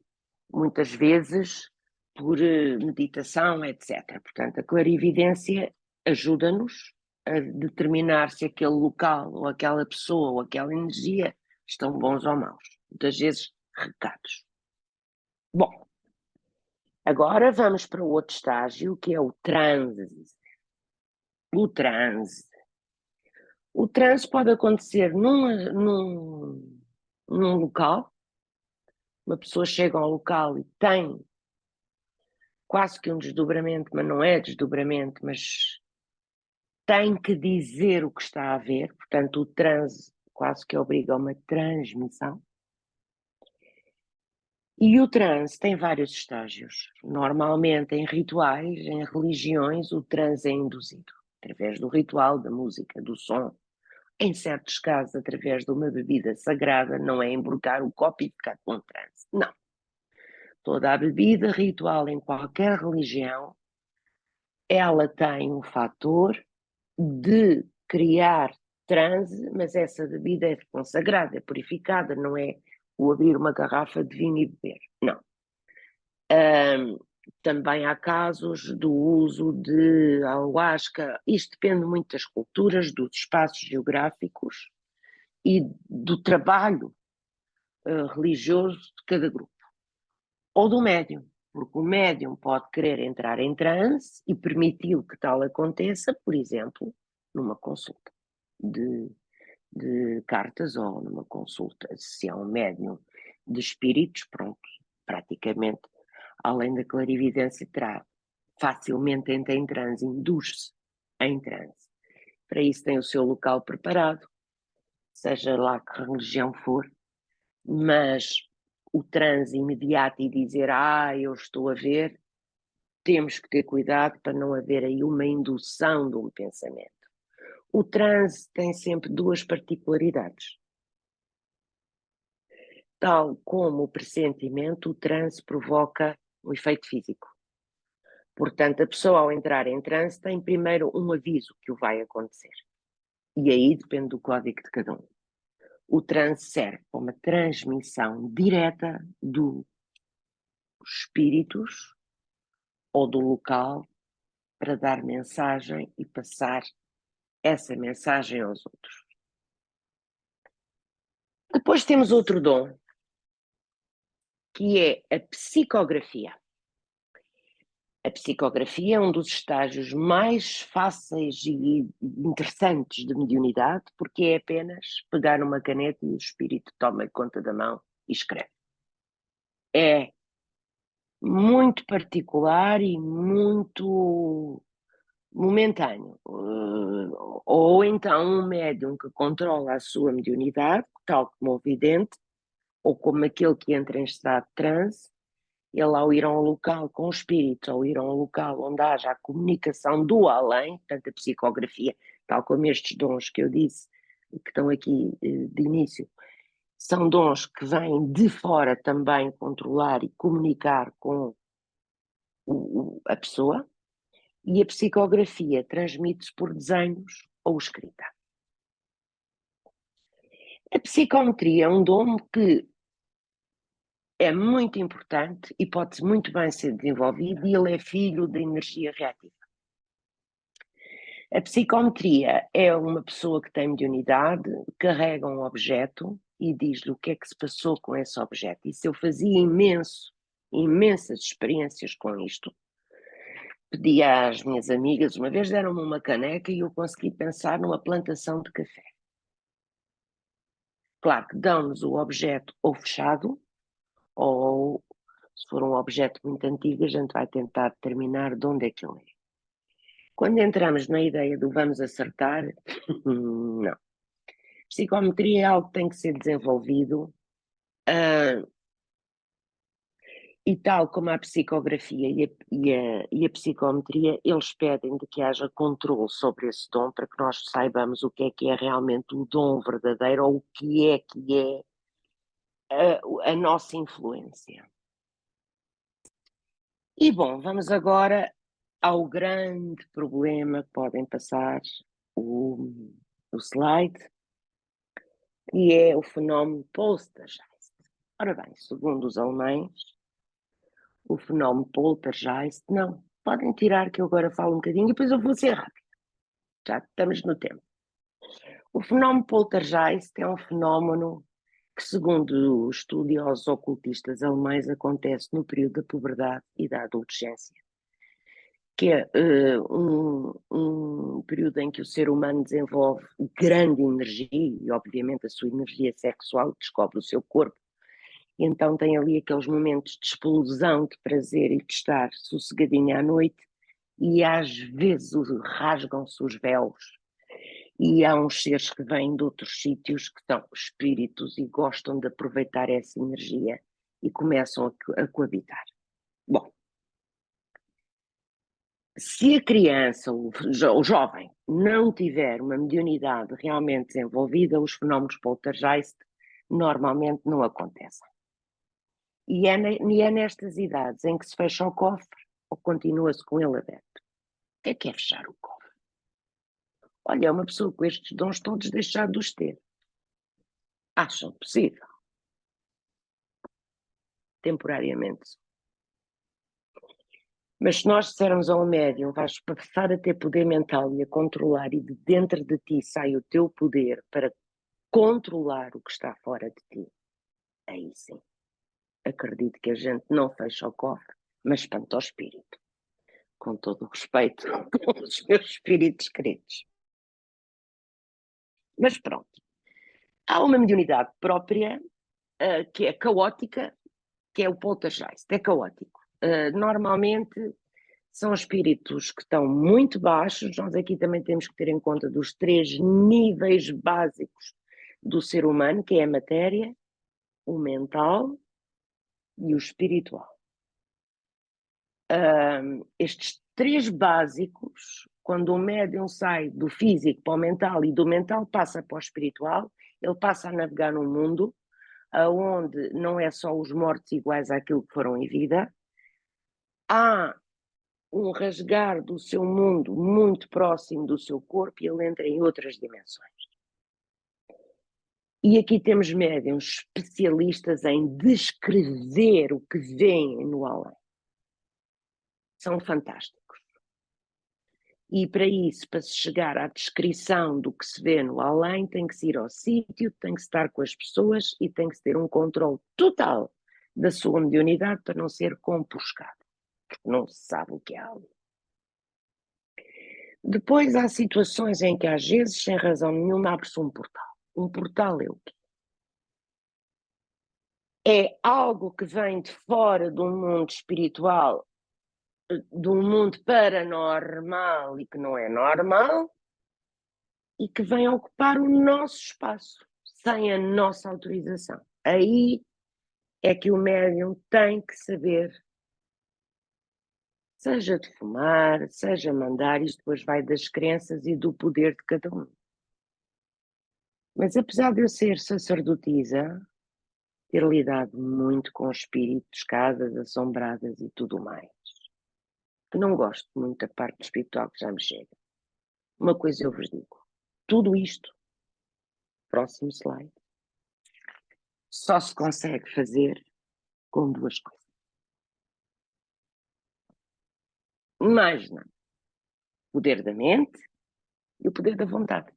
muitas vezes por meditação, etc. Portanto, a clarividência ajuda-nos a determinar se aquele local, ou aquela pessoa, ou aquela energia estão bons ou maus. Muitas vezes, recados. Bom, agora vamos para o outro estágio, que é o transe. O transe. O transe pode acontecer num local, uma pessoa chega ao local e tem quase que um desdobramento, mas não é desdobramento, mas tem que dizer o que está a ver, portanto o transe quase que obriga a uma transmissão. E o transe tem vários estágios. Normalmente em rituais, em religiões, o transe é induzido através do ritual, da música, do som. Em certos casos, através de uma bebida sagrada, não é embrucar o copo e ficar com transe. Não. Toda a bebida ritual em qualquer religião, ela tem um fator de criar transe, mas essa bebida é consagrada, é purificada, não é o abrir uma garrafa de vinho e beber. Não. Também há casos do uso de ayahuasca. Isto depende muito das culturas, dos espaços geográficos e do trabalho religioso de cada grupo. Ou do médium, porque o médium pode querer entrar em transe e permitir que tal aconteça, por exemplo, numa consulta de cartas ou numa consulta. Se é um médium de espíritos, pronto, praticamente, além da clarividência, terá facilmente entra em transe, induz-se em transe. Para isso tem o seu local preparado, seja lá que religião for, mas o transe imediato e dizer, eu estou a ver, temos que ter cuidado para não haver aí uma indução de um pensamento. O transe tem sempre duas particularidades. Tal como o pressentimento, o transe provoca um efeito físico. Portanto, a pessoa ao entrar em transe tem primeiro um aviso que o vai acontecer. E aí depende do código de cada um. O transe serve para uma transmissão direta dos espíritos ou do local para dar mensagem e passar essa mensagem aos outros. Depois temos outro dom, que é a psicografia. A psicografia é um dos estágios mais fáceis e interessantes de mediunidade, porque é apenas pegar uma caneta e o espírito toma conta da mão e escreve. É muito particular e muito momentâneo. Ou então um médium que controla a sua mediunidade, tal como o vidente, ou como aquele que entra em estado de transe, ele ao ir a um local com espíritos, ou ir a um local onde haja a comunicação do além, portanto a psicografia, tal como estes dons que eu disse, que estão aqui de início, são dons que vêm de fora também controlar e comunicar com a pessoa, e a psicografia transmite-se por desenhos ou escrita. A psicometria é um dom que é muito importante e pode muito bem ser desenvolvido, e ele é filho da energia reativa. A psicometria é uma pessoa que tem mediunidade, carrega um objeto e diz-lhe o que é que se passou com esse objeto. Isso eu fazia imensas experiências com isto. Pedi às minhas amigas, uma vez deram-me uma caneca e eu consegui pensar numa plantação de café. Claro que dão-nos o objeto ou fechado, ou se for um objeto muito antigo, a gente vai tentar determinar de onde é que ele é. Quando entramos na ideia do vamos acertar, não. Psicometria é algo que tem que ser desenvolvido, e tal como a psicografia e a psicometria, eles pedem de que haja controle sobre esse dom para que nós saibamos o que é realmente o dom verdadeiro, ou o que é a nossa influência. E bom, vamos agora ao grande problema. Podem passar o slide, que é o fenómeno Poltergeist. Ora bem, segundo os alemães, o fenómeno Poltergeist, não, podem tirar que eu agora falo um bocadinho e depois eu vou ser rápido, já estamos no tempo. O fenómeno Poltergeist é um fenómeno que, segundo os estudiosos ocultistas alemães, acontece no período da puberdade e da adolescência. que é um período em que o ser humano desenvolve grande energia, e obviamente a sua energia sexual, descobre o seu corpo, e então tem ali aqueles momentos de explosão, de prazer e de estar sossegadinho à noite, e às vezes rasgam-se os véus, e há uns seres que vêm de outros sítios que são espíritos e gostam de aproveitar essa energia e começam a coabitar. Bom, se a criança, o jovem, não tiver uma mediunidade realmente desenvolvida, os fenómenos poltergeist normalmente não acontecem. E é nestas idades em que se fecha o cofre ou continua-se com ele aberto. O que é fechar o cofre? Olha, uma pessoa com estes dons todos deixar de os ter. Acham possível? Temporariamente. Mas se nós dissermos a um médium, vais passar a ter poder mental e a controlar, e de dentro de ti sai o teu poder para controlar o que está fora de ti, aí sim, acredito que a gente não fecha o cofre, mas espanta o espírito. Com todo o respeito com os meus espíritos queridos. Mas pronto, há uma mediunidade própria que é caótica, que é o poltergeist, é caótico. Normalmente são espíritos que estão muito baixos. Nós aqui também temos que ter em conta dos 3 níveis básicos do ser humano, que é a matéria, o mental e o espiritual. Estes 3 básicos, quando o médium sai do físico para o mental e do mental passa para o espiritual, ele passa a navegar num mundo onde não é só os mortos iguais àquilo que foram em vida, há um rasgar do seu mundo muito próximo do seu corpo e ele entra em outras dimensões. E aqui temos médiuns especialistas em descrever o que vêem no além. São fantásticos. E para isso, para se chegar à descrição do que se vê no além, tem que se ir ao sítio, tem que se estar com as pessoas e tem que se ter um controle total da sua mediunidade para não ser compuscado, porque não se sabe o que há ali. Depois há situações em que às vezes, sem razão nenhuma, abre-se um portal. Um portal é o quê? É algo que vem de fora do mundo espiritual, de um mundo paranormal e que não é normal, e que vem ocupar o nosso espaço, sem a nossa autorização. Aí é que o médium tem que saber, seja de fumar, seja mandar, isto depois vai das crenças e do poder de cada um. Mas apesar de eu ser sacerdotisa, ter lidado muito com espíritos, casas assombradas e tudo mais, que não gosto muito da parte espiritual que já me chega. Uma coisa eu vos digo, tudo isto, próximo slide, só se consegue fazer com 2 coisas. Mais não. O poder da mente e o poder da vontade.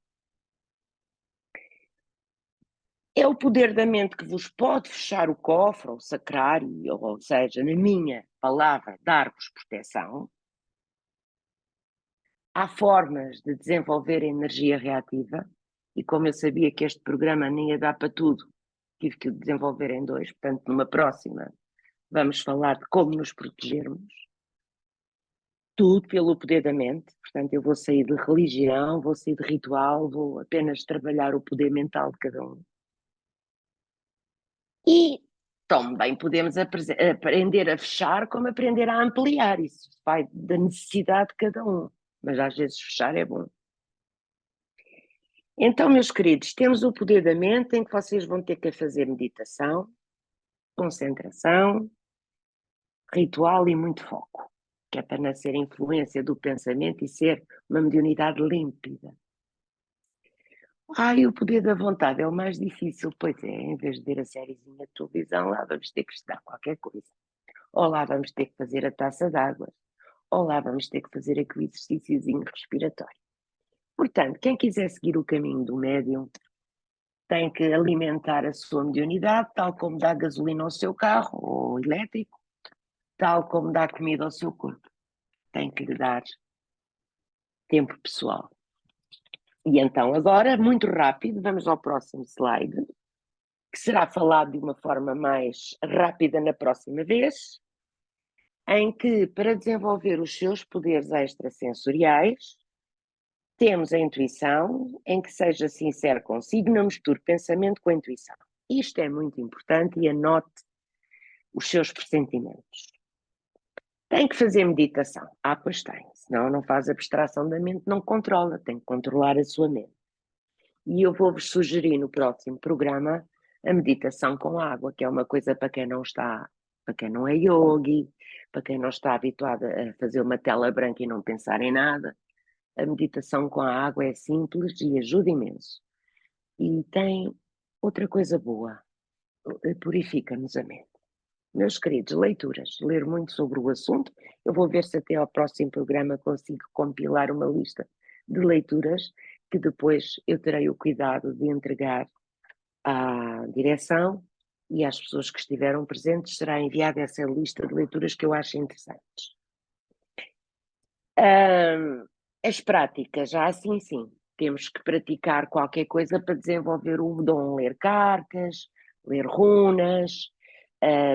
É o poder da mente que vos pode fechar o cofre, ou sacrário, ou seja, na minha palavra, dar-vos proteção. Há formas de desenvolver a energia reativa, e como eu sabia que este programa nem ia dar para tudo, tive que o desenvolver em 2, portanto, numa próxima, vamos falar de como nos protegermos. Tudo pelo poder da mente, portanto, eu vou sair de religião, vou sair de ritual, vou apenas trabalhar o poder mental de cada um. E também podemos aprender a fechar como aprender a ampliar, isso vai da necessidade de cada um, mas às vezes fechar é bom. Então, meus queridos, temos o poder da mente em que vocês vão ter que fazer meditação, concentração, ritual e muito foco, que é para não ser influência do pensamento e ser uma mediunidade límpida. O poder da vontade é o mais difícil, pois é, em vez de ver a sériezinha de televisão, lá vamos ter que estudar qualquer coisa. Ou lá vamos ter que fazer a taça d'água, ou lá vamos ter que fazer aquele exercíciozinho respiratório. Portanto, quem quiser seguir o caminho do médium tem que alimentar a sua mediunidade, tal como dá gasolina ao seu carro, ou elétrico, tal como dá comida ao seu corpo. tem que lhe dar tempo pessoal. E então, agora, muito rápido, vamos ao próximo slide, que será falado de uma forma mais rápida na próxima vez, em que, para desenvolver os seus poderes extrasensoriais, temos a intuição, em que seja sincero consigo, não misture pensamento com a intuição. Isto é muito importante e anote os seus pressentimentos. Tem que fazer meditação. Ah, pois tem. Senão não faz abstração da mente, não controla. Tem que controlar a sua mente. E eu vou-vos sugerir no próximo programa a meditação com água, que é uma coisa para quem não está, para quem não é yogi, para quem não está habituado a fazer uma tela branca e não pensar em nada. A meditação com a água é simples e ajuda imenso. E tem outra coisa boa, purifica-nos a mente. Meus queridos, leituras, ler muito sobre o assunto. Eu vou ver se até ao próximo programa consigo compilar uma lista de leituras que depois eu terei o cuidado de entregar à direção e às pessoas que estiveram presentes. Será enviada essa lista de leituras que eu acho interessantes. As práticas, já assim sim, temos que praticar qualquer coisa para desenvolver o dom, ler cartas, ler runas,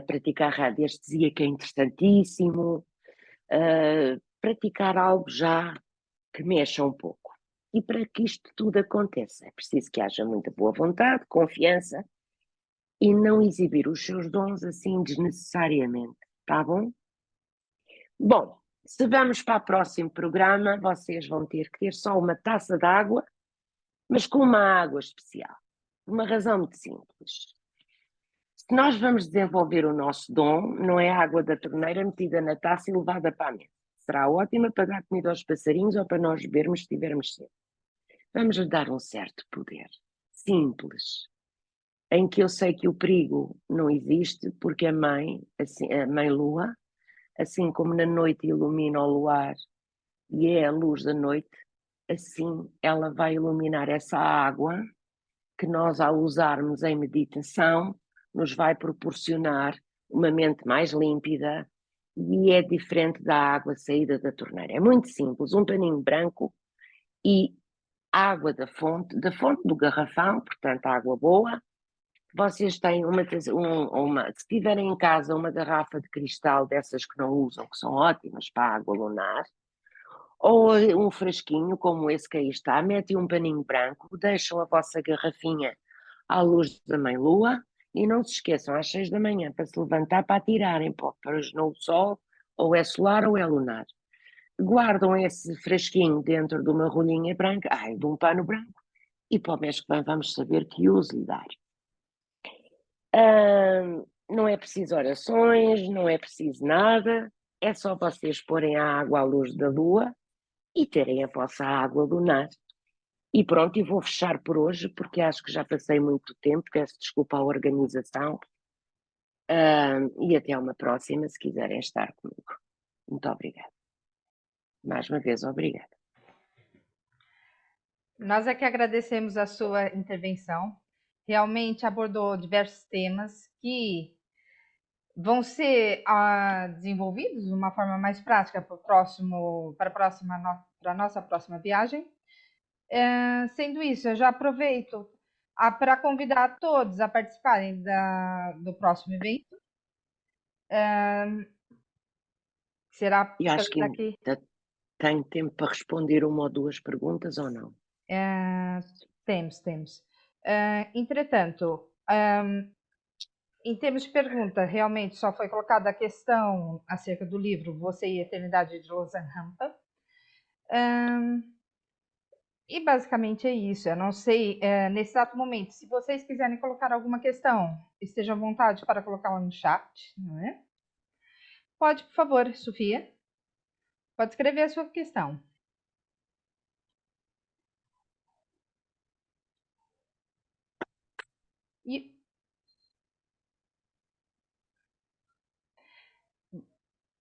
praticar radiestesia, que é interessantíssimo, praticar algo já que mexa um pouco. E para que isto tudo aconteça, é preciso que haja muita boa vontade, confiança e não exibir os seus dons assim desnecessariamente, tá bom? Bom, se vamos para o próximo programa, vocês vão ter que ter só uma taça de água, mas com uma água especial. Por uma razão muito simples. Se nós vamos desenvolver o nosso dom, não é a água da torneira metida na taça e levada para a mesa. Será ótima para dar comida aos passarinhos ou para nós bebermos se tivermos sede. Vamos lhe dar um certo poder, simples, em que eu sei que o perigo não existe, porque a mãe, assim, a mãe lua, assim como na noite ilumina o luar e é a luz da noite, assim ela vai iluminar essa água que nós, ao usarmos em meditação, nos vai proporcionar uma mente mais límpida e é diferente da água saída da torneira. É muito simples, um paninho branco e água da fonte do garrafão, portanto água boa. Vocês têm se tiverem em casa uma garrafa de cristal dessas que não usam, que são ótimas para a água lunar, ou um frasquinho como esse que aí está, metem um paninho branco, deixam a vossa garrafinha à luz da mãe lua e não se esqueçam às 6 da manhã para se levantar para tirarem para o sol, ou é solar ou é lunar. Guardam esse frasquinho dentro de uma rolinha branca, de um pano branco, e para o mês que vem vamos saber que uso lhe dar. Não é preciso orações, não é preciso nada, é só vocês porem a água à luz da lua e terem a vossa água lunar. E pronto, e vou fechar por hoje, porque acho que já passei muito tempo, peço desculpa à organização, e até uma próxima, se quiserem estar comigo. Muito obrigada. Mais uma vez, obrigada. Nós é que agradecemos a sua intervenção. Realmente abordou diversos temas que vão ser desenvolvidos de uma forma mais prática para a nossa próxima viagem. Sendo isso, eu já aproveito para convidar todos a participarem do próximo evento. Será E acho que daqui. tem tempo para responder uma ou duas perguntas ou não? Temos. Entretanto, em termos de pergunta, realmente só foi colocada a questão acerca do livro Você e a Eternidade de Lausanne Rampa. E basicamente é isso. Eu não sei, nesse exato momento, se vocês quiserem colocar alguma questão, estejam à vontade para colocá-la no chat, não é? Pode, por favor, Sofia. Pode escrever a sua questão. E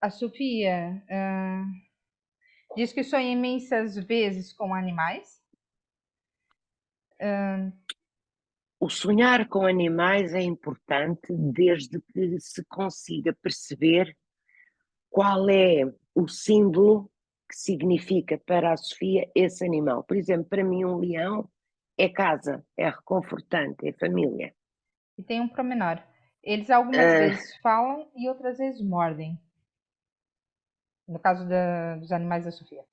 a Sofia diz que sonha imensas vezes com animais. O sonhar com animais é importante desde que se consiga perceber qual é o símbolo que significa para a Sofia esse animal. Por exemplo, para mim um leão é casa, é reconfortante, é família. E tem um pormenor. Eles algumas vezes falam e outras vezes mordem. No caso dos animais da Sofia.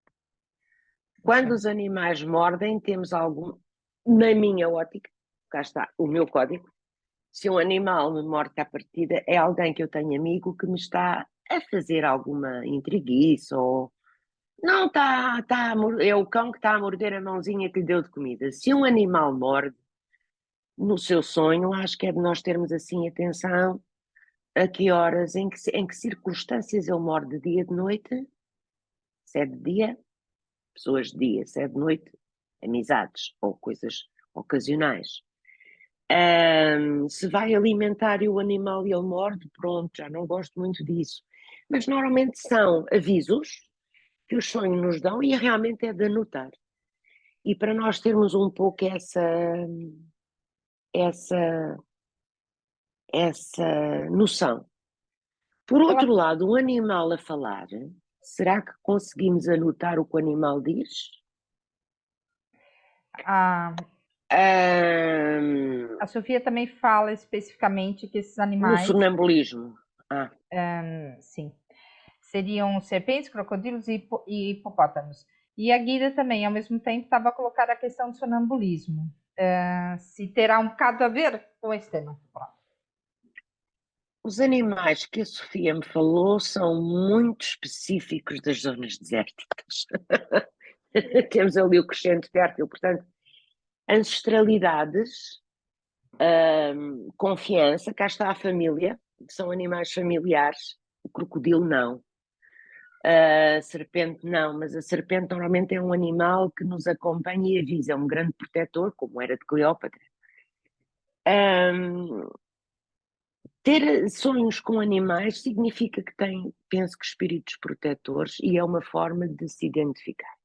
Quando os animais mordem, temos algum, na minha ótica, cá está o meu código, se um animal me morde à partida, é alguém que eu tenho amigo que me está a fazer alguma intriguice ou não é o cão que está a morder a mãozinha que lhe deu de comida. Se um animal morde no seu sonho, acho que é de nós termos assim atenção a que horas, em que circunstâncias ele morde, de dia, de noite, se é de dia, pessoas de dia, se é de noite, amizades ou coisas ocasionais. Se vai alimentar e o animal e ele morde, pronto, já não gosto muito disso. Mas normalmente são avisos que os sonhos nos dão e realmente é de anotar. E para nós termos um pouco essa, essa noção. Por outro lado, um animal a falar, será que conseguimos anotar o que o animal diz? A Sofia também fala especificamente que esses No animais, sonambulismo. sim, seriam serpentes, crocodilos e hipopótamos. E a Guida também, ao mesmo tempo, estava a colocar a questão do sonambulismo. Se terá um bocado a ver com esse tema. Pronto. Os animais que a Sofia me falou são muito específicos das zonas desérticas. Temos ali o crescente fértil, portanto, ancestralidades, confiança, cá está a família, são animais familiares, o crocodilo não, a serpente não, mas a serpente normalmente é um animal que nos acompanha e avisa, é um grande protetor, como era de Cleópatra. Ter sonhos com animais significa que tem, penso que, espíritos protetores e é uma forma de se identificar.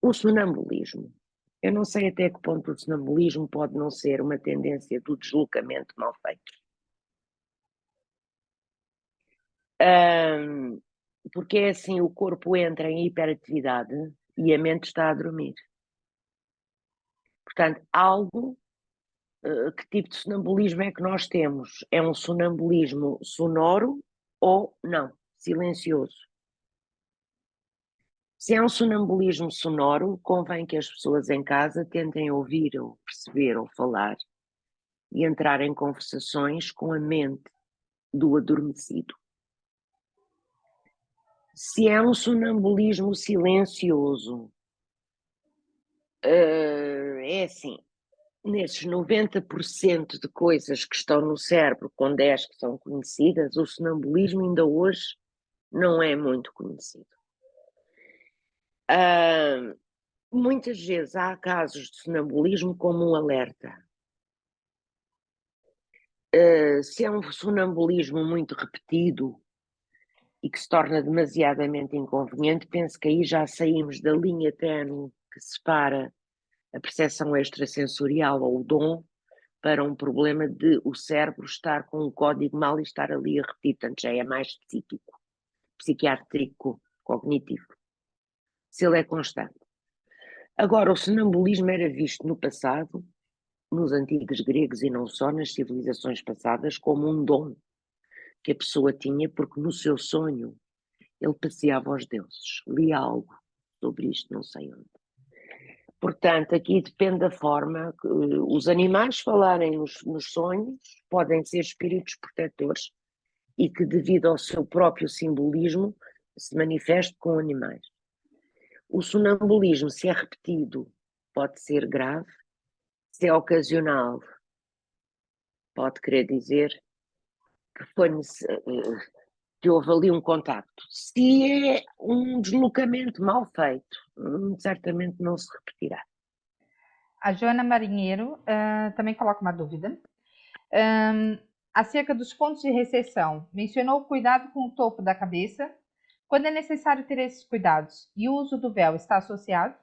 O sonambulismo. Eu não sei até que ponto o sonambulismo pode não ser uma tendência do deslocamento mal feito. Porque é assim, o corpo entra em hiperatividade e a mente está a dormir. Portanto, que tipo de sonambulismo é que nós temos? É um sonambulismo sonoro ou não? Silencioso. Se é um sonambulismo sonoro, convém que as pessoas em casa tentem ouvir ou perceber ou falar e entrar em conversações com a mente do adormecido. Se é um sonambulismo silencioso, é assim, nesses 90% de coisas que estão no cérebro, com 10 que são conhecidas, o sonambulismo ainda hoje não é muito conhecido. Muitas vezes há casos de sonambulismo como um alerta. Se é um sonambulismo muito repetido e que se torna demasiadamente inconveniente, penso que aí já saímos da linha ténue que separa a percepção extrasensorial ou o dom para um problema de o cérebro estar com um código mal e estar ali a repetir, portanto já é mais psíquico, psiquiátrico, cognitivo, se ele é constante. Agora, o sonambulismo era visto no passado, nos antigos gregos e não só, nas civilizações passadas, como um dom que a pessoa tinha, porque no seu sonho ele passeava aos deuses, lia algo sobre isto, não sei onde. Portanto, aqui depende da forma que os animais falarem nos sonhos, podem ser espíritos protetores e que, devido ao seu próprio simbolismo, se manifeste com animais. O sonambulismo, se é repetido, pode ser grave, se é ocasional, pode querer dizer que que houve ali um contacto. Se é um deslocamento mal feito, certamente não se repetirá. A Joana Marinheiro também coloca uma dúvida. Acerca dos pontos de recepção, mencionou o cuidado com o topo da cabeça. Quando é necessário ter esses cuidados? E o uso do véu está associado?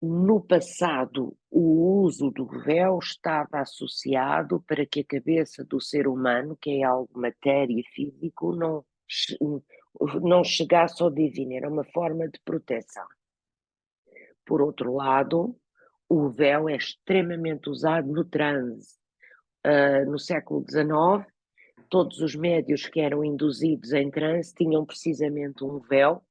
No passado, o uso do véu estava associado para que a cabeça do ser humano, que é algo matéria e físico, não chegasse ao divino, era uma forma de proteção. Por outro lado, o véu é extremamente usado no transe. No século XIX, todos os médios que eram induzidos em transe tinham precisamente um véu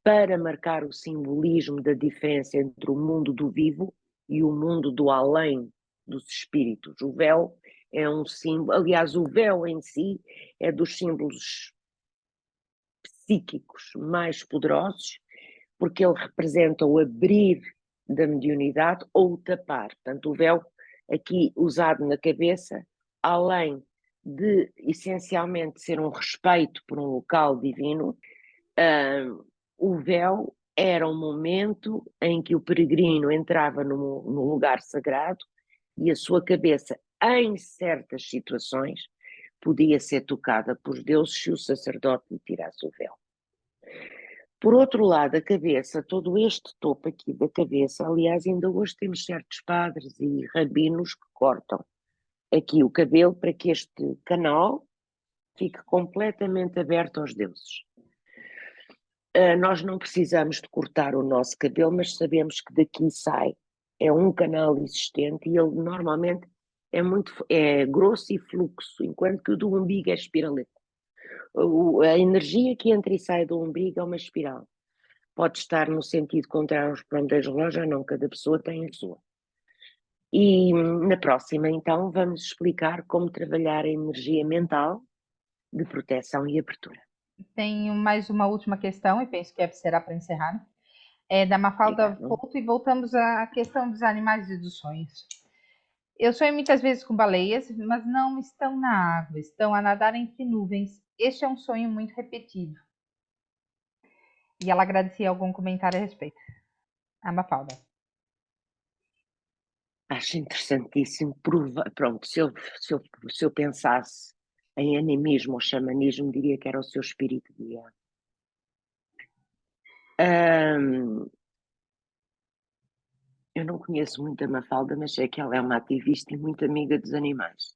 para marcar o simbolismo da diferença entre o mundo do vivo e o mundo do além dos espíritos. O véu é um símbolo, aliás, o véu em si é dos símbolos psíquicos mais poderosos, porque ele representa o abrir da mediunidade ou o tapar. Portanto, o véu aqui usado na cabeça, além de essencialmente ser um respeito por um local divino, o véu era um momento em que o peregrino entrava no lugar sagrado e a sua cabeça, em certas situações, podia ser tocada por Deus se o sacerdote lhe tirasse o véu. Por outro lado, a cabeça, todo este topo aqui da cabeça, aliás, ainda hoje temos certos padres e rabinos que cortam aqui o cabelo para que este canal fique completamente aberto aos deuses. Nós não precisamos de cortar o nosso cabelo, mas sabemos que daqui sai, é um canal existente e ele normalmente é grosso e fluxo, enquanto que o do umbigo é espiraleta. A energia que entra e sai do umbigo é uma espiral. Pode estar no sentido contrário aos ponteiros de relógio, não, cada pessoa tem a sua. E na próxima, então, vamos explicar como trabalhar a energia mental de proteção e abertura. Tenho mais uma última questão, e penso que será para encerrar. É da Mafalda Obrigada. Couto, e voltamos à questão dos animais e dos sonhos. Eu sonho muitas vezes com baleias, mas não estão na água, estão a nadar entre nuvens. Este é um sonho muito repetido. E ela agradecia algum comentário a respeito. A Mafalda. Acho interessantíssimo. Pronto, se eu pensasse em animismo ou xamanismo, diria que era o seu espírito guia. Eu não conheço muito a Mafalda, mas sei que ela é uma ativista e muito amiga dos animais.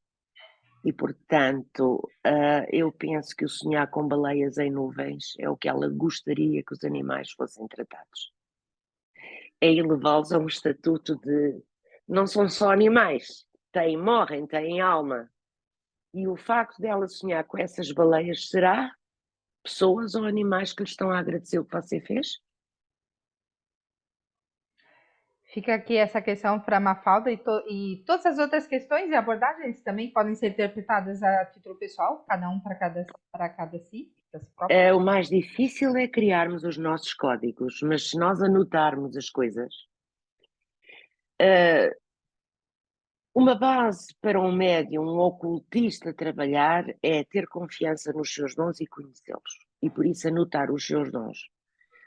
E, portanto, eu penso que o sonhar com baleias em nuvens é o que ela gostaria que os animais fossem tratados. É elevá-los a um estatuto de não são só animais, morrem, têm alma. E o facto dela sonhar com essas baleias será pessoas ou animais que lhe estão a agradecer o que você fez? Fica aqui essa questão para a Mafalda, e todas as outras questões e abordagens também podem ser interpretadas a título pessoal, cada um para cada si, para si próprio. O mais difícil é criarmos os nossos códigos, mas se nós anotarmos as coisas, uma base para um médium, um ocultista trabalhar é ter confiança nos seus dons e conhecê-los. E por isso anotar os seus dons.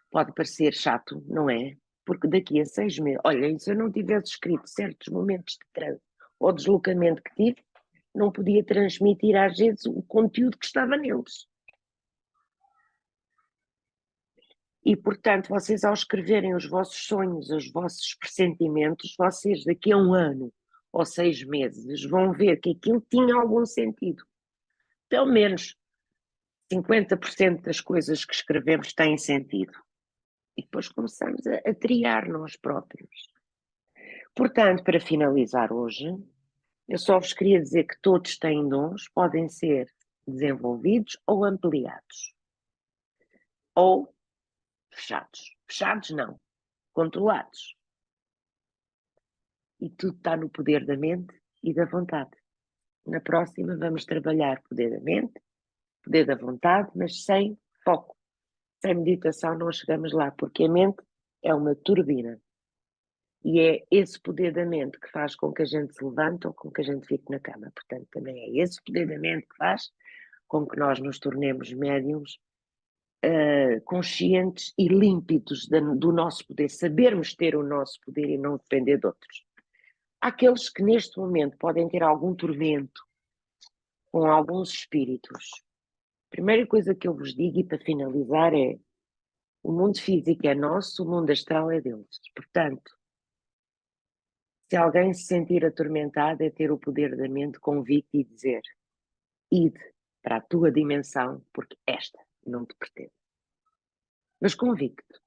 Pode parecer chato, não é? Porque daqui a 6 meses, olha, se eu não tivesse escrito certos momentos de trânsito ou deslocamento que tive, não podia transmitir às vezes o conteúdo que estava neles. E, portanto, vocês ao escreverem os vossos sonhos, os vossos pressentimentos, vocês daqui a 1 ano ou 6 meses vão ver que aquilo tinha algum sentido. Pelo menos 50% das coisas que escrevemos têm sentido. E depois começamos a triar nós próprios. Portanto, para finalizar hoje, eu só vos queria dizer que todos têm dons, podem ser desenvolvidos ou ampliados. Ou fechados. Fechados não, controlados. E tudo está no poder da mente e da vontade. Na próxima vamos trabalhar poder da mente, poder da vontade, mas sem foco. Sem meditação não chegamos lá, porque a mente é uma turbina. E é esse poder da mente que faz com que a gente se levante ou com que a gente fique na cama. Portanto, também é esse poder da mente que faz com que nós nos tornemos médiums conscientes e límpidos do nosso poder, sabermos ter o nosso poder e não depender de outros. Há aqueles que neste momento podem ter algum tormento com alguns espíritos. A primeira coisa que eu vos digo, e para finalizar, é: o mundo físico é nosso, o mundo astral é deles. Portanto, Se alguém se sentir atormentado, é ter o poder da mente convite e dizer: ide para a tua dimensão, porque esta não te pertence. Mas convicto.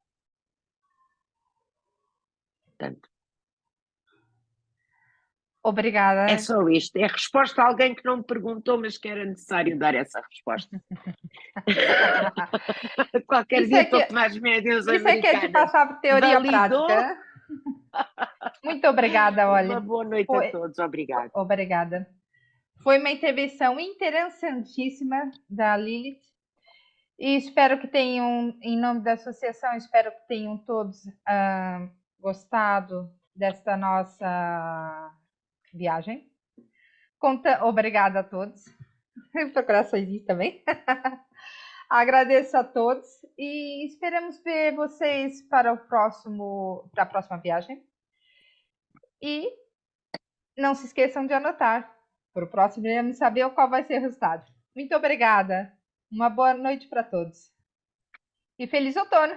Portanto, Obrigada. é só isto. É a resposta a alguém que não me perguntou, mas que era necessário dar essa resposta. Qualquer Isso dia é estou que, com mais médias isso é que é de americanas. passar por teoria Validou? prática. Muito obrigada, Uma olha. boa noite a Foi, todos. Obrigada. obrigada. Foi uma intervenção interessantíssima da Lilith. E espero que tenham, em nome da associação, espero que tenham todos gostado desta nossa viagem. Obrigada a todos. Por corações também. Agradeço a todos e esperamos ver vocês para a próxima viagem. E não se esqueçam de anotar. Para o próximo, iremos saber qual vai ser o resultado. Muito obrigada. Uma boa noite para todos. E feliz outono!